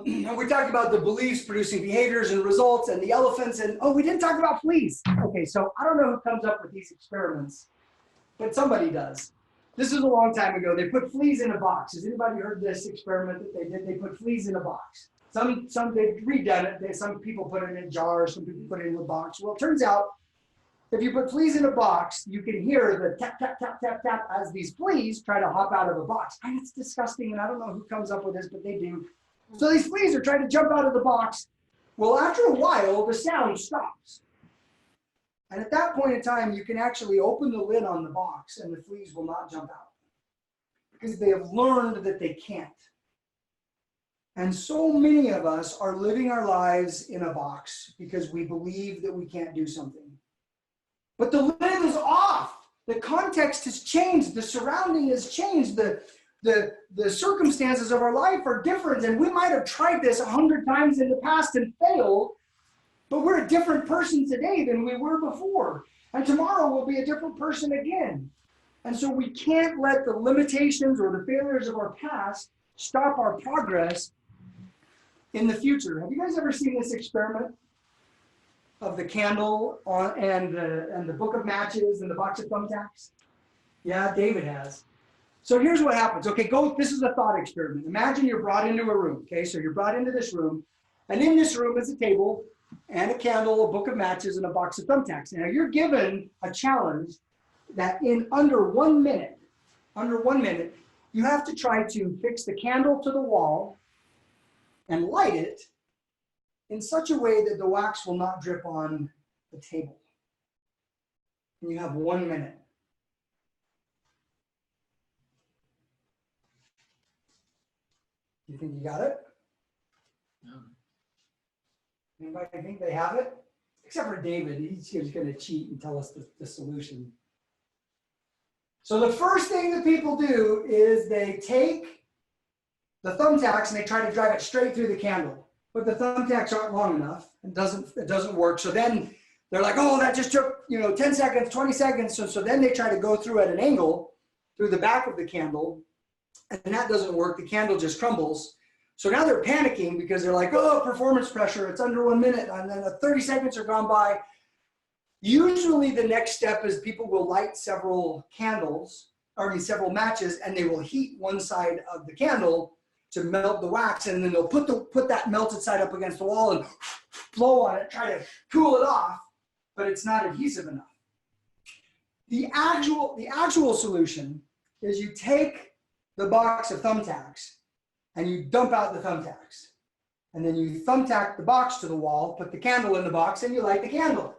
We talked about the beliefs producing behaviors and results and the elephants, and we didn't talk about fleas. Okay, so I don't know who comes up with these experiments, but somebody does. This is a long time ago. They put fleas in a box. Has anybody heard this experiment that they did? They put fleas in a box. Some they've redone it. Some people put it in jars, some people put it in a box. Well, it turns out if you put fleas in a box, you can hear the tap, tap, tap, tap, tap as these fleas try to hop out of a box. And it's disgusting, and I don't know who comes up with this, but they do. So these fleas are trying to jump out of the box. Well, after a while, the sound stops. And at that point in time, you can actually open the lid on the box and the fleas will not jump out because they have learned that they can't. And so many of us are living our lives in a box because we believe that we can't do something. But the lid is off. The context has changed. The surrounding has changed. The circumstances of our life are different, and we might have tried this 100 times in the past and failed, but we're a different person today than we were before. And tomorrow we'll be a different person again. And so we can't let the limitations or the failures of our past stop our progress in the future. Have you guys ever seen this experiment of the candle and the book of matches and the box of thumbtacks? Yeah, David has. So here's what happens. Okay, this is a thought experiment. Imagine you're brought into a room. Okay, so you're brought into this room, and in this room is a table and a candle, a book of matches, and a box of thumbtacks. Now you're given a challenge that in under 1 minute, you have to try to fix the candle to the wall and light it in such a way that the wax will not drip on the table. And you have 1 minute. You think you got it? No. Anybody think they have it? Except for David, he's going to cheat and tell us the solution. So the first thing that people do is they take the thumbtacks and they try to drive it straight through the candle. But the thumbtacks aren't long enough. It doesn't work. So then they're like, oh, that just took 10 seconds, 20 seconds. So then they try to go through at an angle through the back of the candle. And that doesn't work. The candle just crumbles. So now they're panicking because they're like, oh, performance pressure. It's under 1 minute. And then 30 seconds are gone by. Usually the next step is people will light several matches, and they will heat one side of the candle to melt the wax. And then they'll put that melted side up against the wall and blow on it, try to cool it off, but it's not adhesive enough. The actual solution is you take the box of thumbtacks and you dump out the thumbtacks. And then you thumbtack the box to the wall, put the candle in the box, and you light the candle.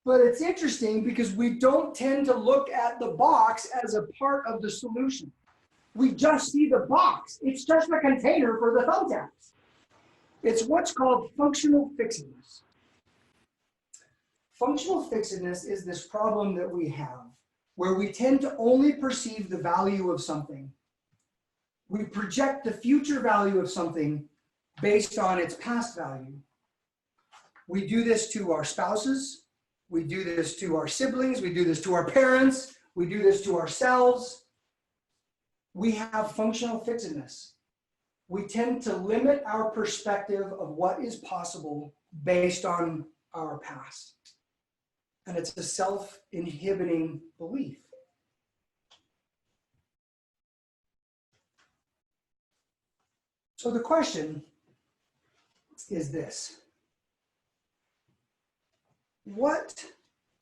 But it's interesting because we don't tend to look at the box as a part of the solution. We just see the box. It's just a container for the thumbtacks. It's what's called functional fixedness. Functional fixedness is this problem that we have where we tend to only perceive the value of something. We project the future value of something based on its past value. We do this to our spouses. We do this to our siblings. We do this to our parents. We do this to ourselves. we have functional fixedness. We tend to limit our perspective of what is possible based on our past. And it's a self-inhibiting belief. So the question is this: what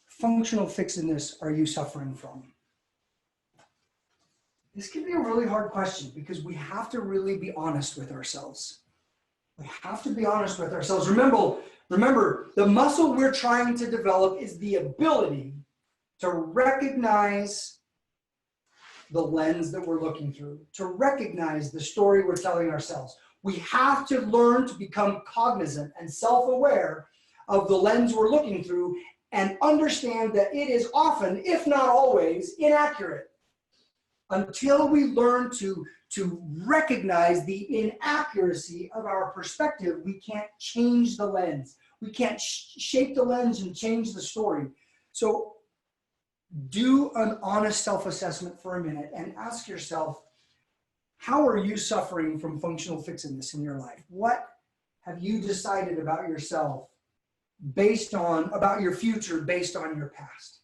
functional fixedness are you suffering from? This can be a really hard question because we have to really be honest with ourselves. We have to be honest with ourselves. Remember, the muscle we're trying to develop is the ability to recognize the lens that we're looking through, to recognize the story we're telling ourselves. We have to learn to become cognizant and self-aware of the lens we're looking through and understand that it is often, if not always, inaccurate. Until we learn to recognize the inaccuracy of our perspective, we can't change the lens. We can't shape the lens and change the story. So do an honest self-assessment for a minute and ask yourself, how are you suffering from functional fixedness in your life? What have you decided about yourself about your future based on your past?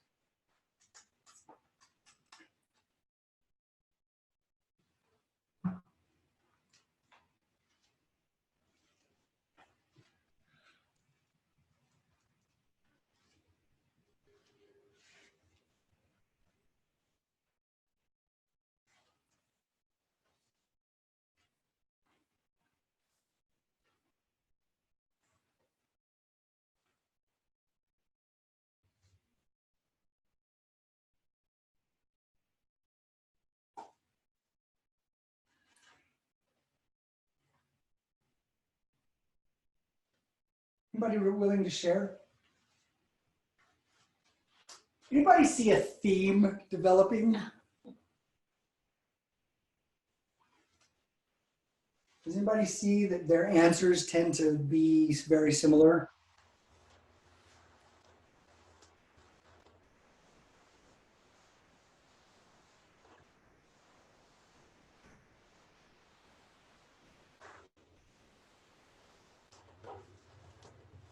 Anybody willing to share? Anybody see a theme developing? Does anybody see that their answers tend to be very similar?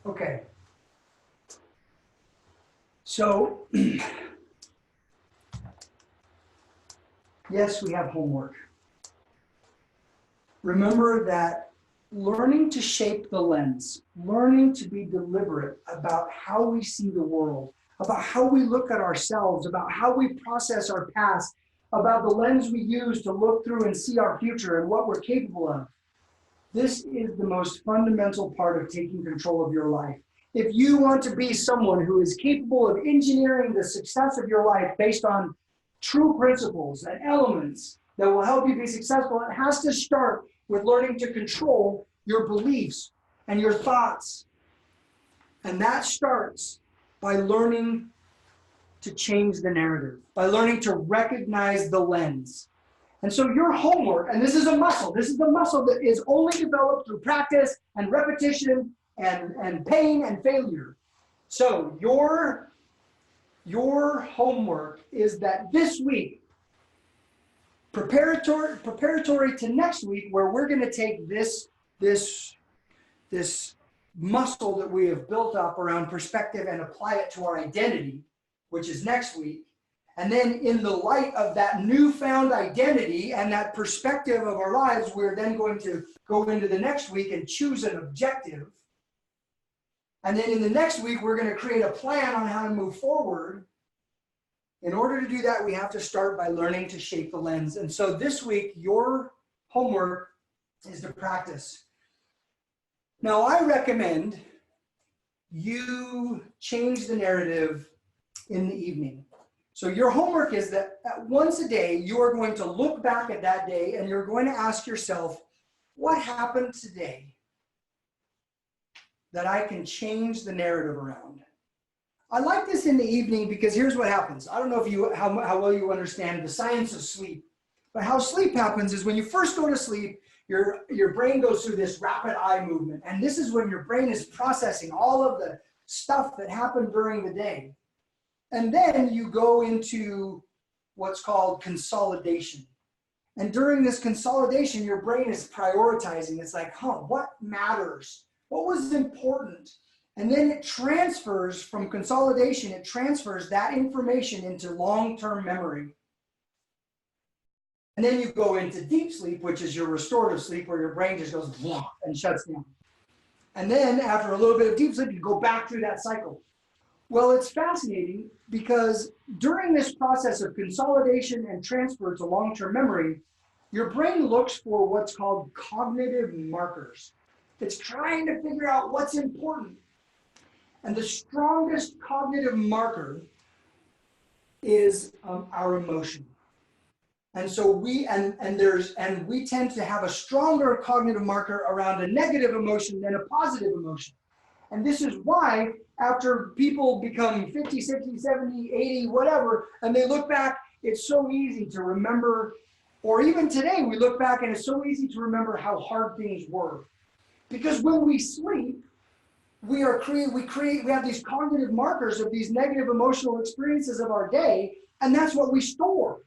Okay. So, yes, we have homework. Remember that learning to shape the lens, learning to be deliberate about how we see the world, about how we look at ourselves, about how we process our past, about the lens we use to look through and see our future and what we're capable of. This is the most fundamental part of taking control of your life. If you want to be someone who is capable of engineering the success of your life based on true principles and elements that will help you be successful, it has to start with learning to control your beliefs and your thoughts. And that starts by learning to change the narrative, by learning to recognize the lens. And so your homework, and this is a muscle, this is the muscle that is only developed through practice and repetition and pain and failure. So your homework is that this week, preparatory to next week, where we're going to take this muscle that we have built up around perspective and apply it to our identity, which is next week. And then in the light of that newfound identity and that perspective of our lives, we're then going to go into the next week and choose an objective. And then in the next week, we're going to create a plan on how to move forward. In order to do that, we have to start by learning to shape the lens. And so this week, your homework is to practice. Now, I recommend you change the narrative in the evening. So your homework is that once a day, you are going to look back at that day and you're going to ask yourself, what happened today that I can change the narrative around? I like this in the evening because here's what happens. I don't know if how well you understand the science of sleep, but how sleep happens is when you first go to sleep, your brain goes through this rapid eye movement. And this is when your brain is processing all of the stuff that happened during the day. And then you go into what's called consolidation. And during this consolidation, your brain is prioritizing. It's like, what matters? What was important? And then it transfers from consolidation, it transfers that information into long-term memory. And then you go into deep sleep, which is your restorative sleep, where your brain just goes and shuts down. And then after a little bit of deep sleep, you go back through that cycle. Well, it's fascinating because during this process of consolidation and transfer to long-term memory, your brain looks for what's called cognitive markers. It's trying to figure out what's important. And the strongest cognitive marker is our emotion. And so we tend to have a stronger cognitive marker around a negative emotion than a positive emotion. And this is why after people become 50, 60, 70, 80, whatever, and they look back, it's so easy to remember, or even today we look back and it's so easy to remember how hard things were. Because when we sleep, we have these cognitive markers of these negative emotional experiences of our day, and that's what we store.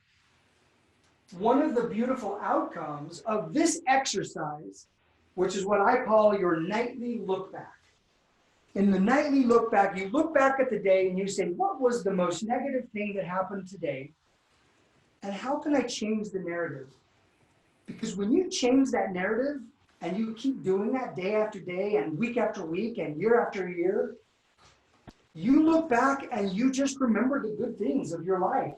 One of the beautiful outcomes of this exercise, which is what I call your nightly look back. In the nightly look back, you look back at the day and you say, what was the most negative thing that happened today? And how can I change the narrative? Because when you change that narrative, and you keep doing that day after day and week after week and year after year, you look back and you just remember the good things of your life.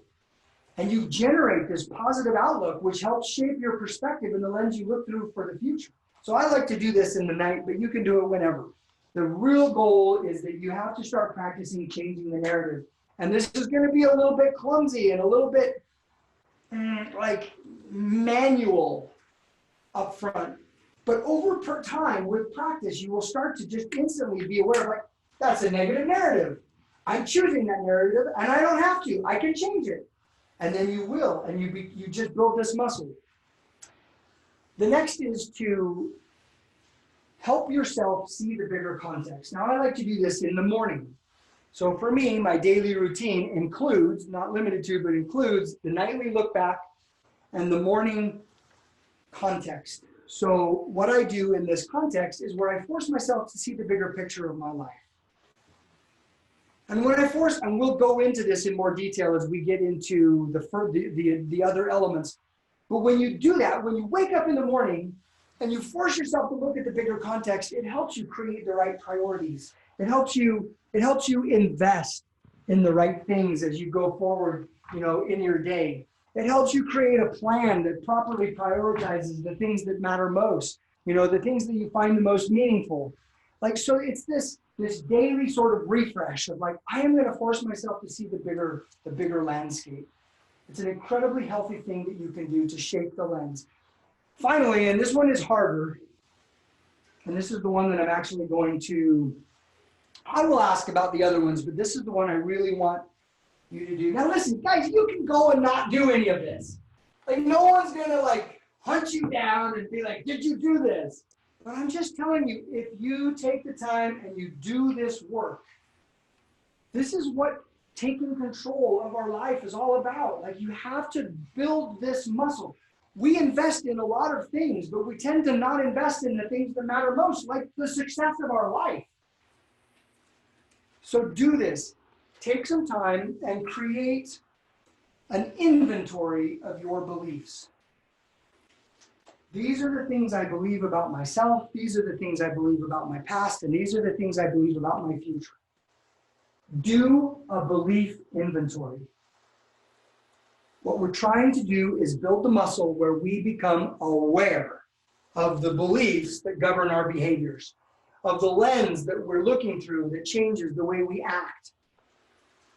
And you generate this positive outlook, which helps shape your perspective and the lens you look through for the future. So I like to do this in the night, but you can do it whenever. The real goal is that you have to start practicing changing the narrative. And this is going to be a little bit clumsy and a little bit like manual up front. But over time, with practice, you will start to just instantly be aware of, like, that's a negative narrative. I'm choosing that narrative, and I don't have to. I can change it. And then you will, and you just build this muscle. The next is to help yourself see the bigger context. Now, I like to do this in the morning. So for me, my daily routine includes, not limited to, but includes the nightly look back and the morning context. So what I do in this context is where I force myself to see the bigger picture of my life. And when I force, and we'll go into this in more detail as we get into the other elements, but when you do that, when you wake up in the morning and you force yourself to look at the bigger context, it helps you create the right priorities. It helps you invest in the right things as you go forward, in your day. It helps you create a plan that properly prioritizes the things that matter most, the things that you find the most meaningful. Like, so it's this daily sort of refresh of like, I am going to force myself to see the bigger landscape. It's an incredibly healthy thing that you can do to shape the lens. Finally, and this one is harder, and this is the one that I'm actually I will ask about the other ones, but this is the one I really want you to do. Now listen, guys, you can go and not do any of this. Like, no one's gonna hunt you down and be like, did you do this? But I'm just telling you, if you take the time and you do this work, this is what taking control of our life is all about. Like, you have to build this muscle. We invest in a lot of things, but we tend to not invest in the things that matter most, like the success of our life. So do this. Take some time and create an inventory of your beliefs. These are the things I believe about myself. These are the things I believe about my past. And these are the things I believe about my future. Do a belief inventory. What we're trying to do is build the muscle where we become aware of the beliefs that govern our behaviors, of the lens that we're looking through that changes the way we act.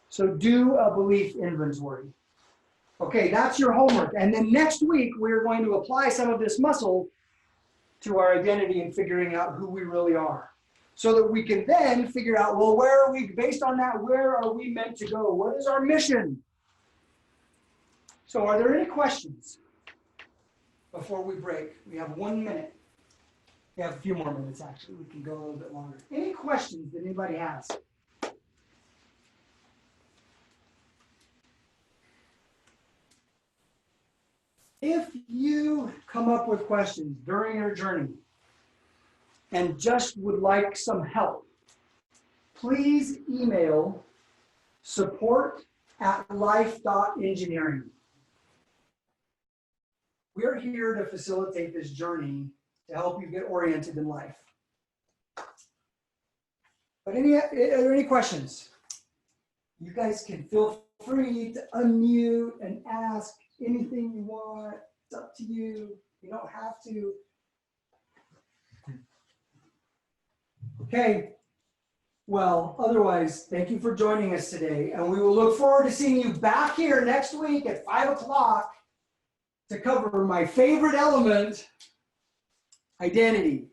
So do a belief inventory. Okay, that's your homework. And then next week, we're going to apply some of this muscle to our identity and figuring out who we really are. So that we can then figure out, well, where are we, based on that, where are we meant to go? What is our mission? So are there any questions before we break? We have 1 minute. We have a few more minutes, actually. We can go a little bit longer. Any questions that anybody has? If you come up with questions during your journey and just would like some help, please email support@life.engineering. We're here to facilitate this journey to help you get oriented in life. But are there any questions? You guys can feel free to unmute and ask anything you want. It's up to you. You don't have to. Okay. Well, otherwise, thank you for joining us today. And we will look forward to seeing you back here next week at 5 o'clock to cover my favorite element, identity.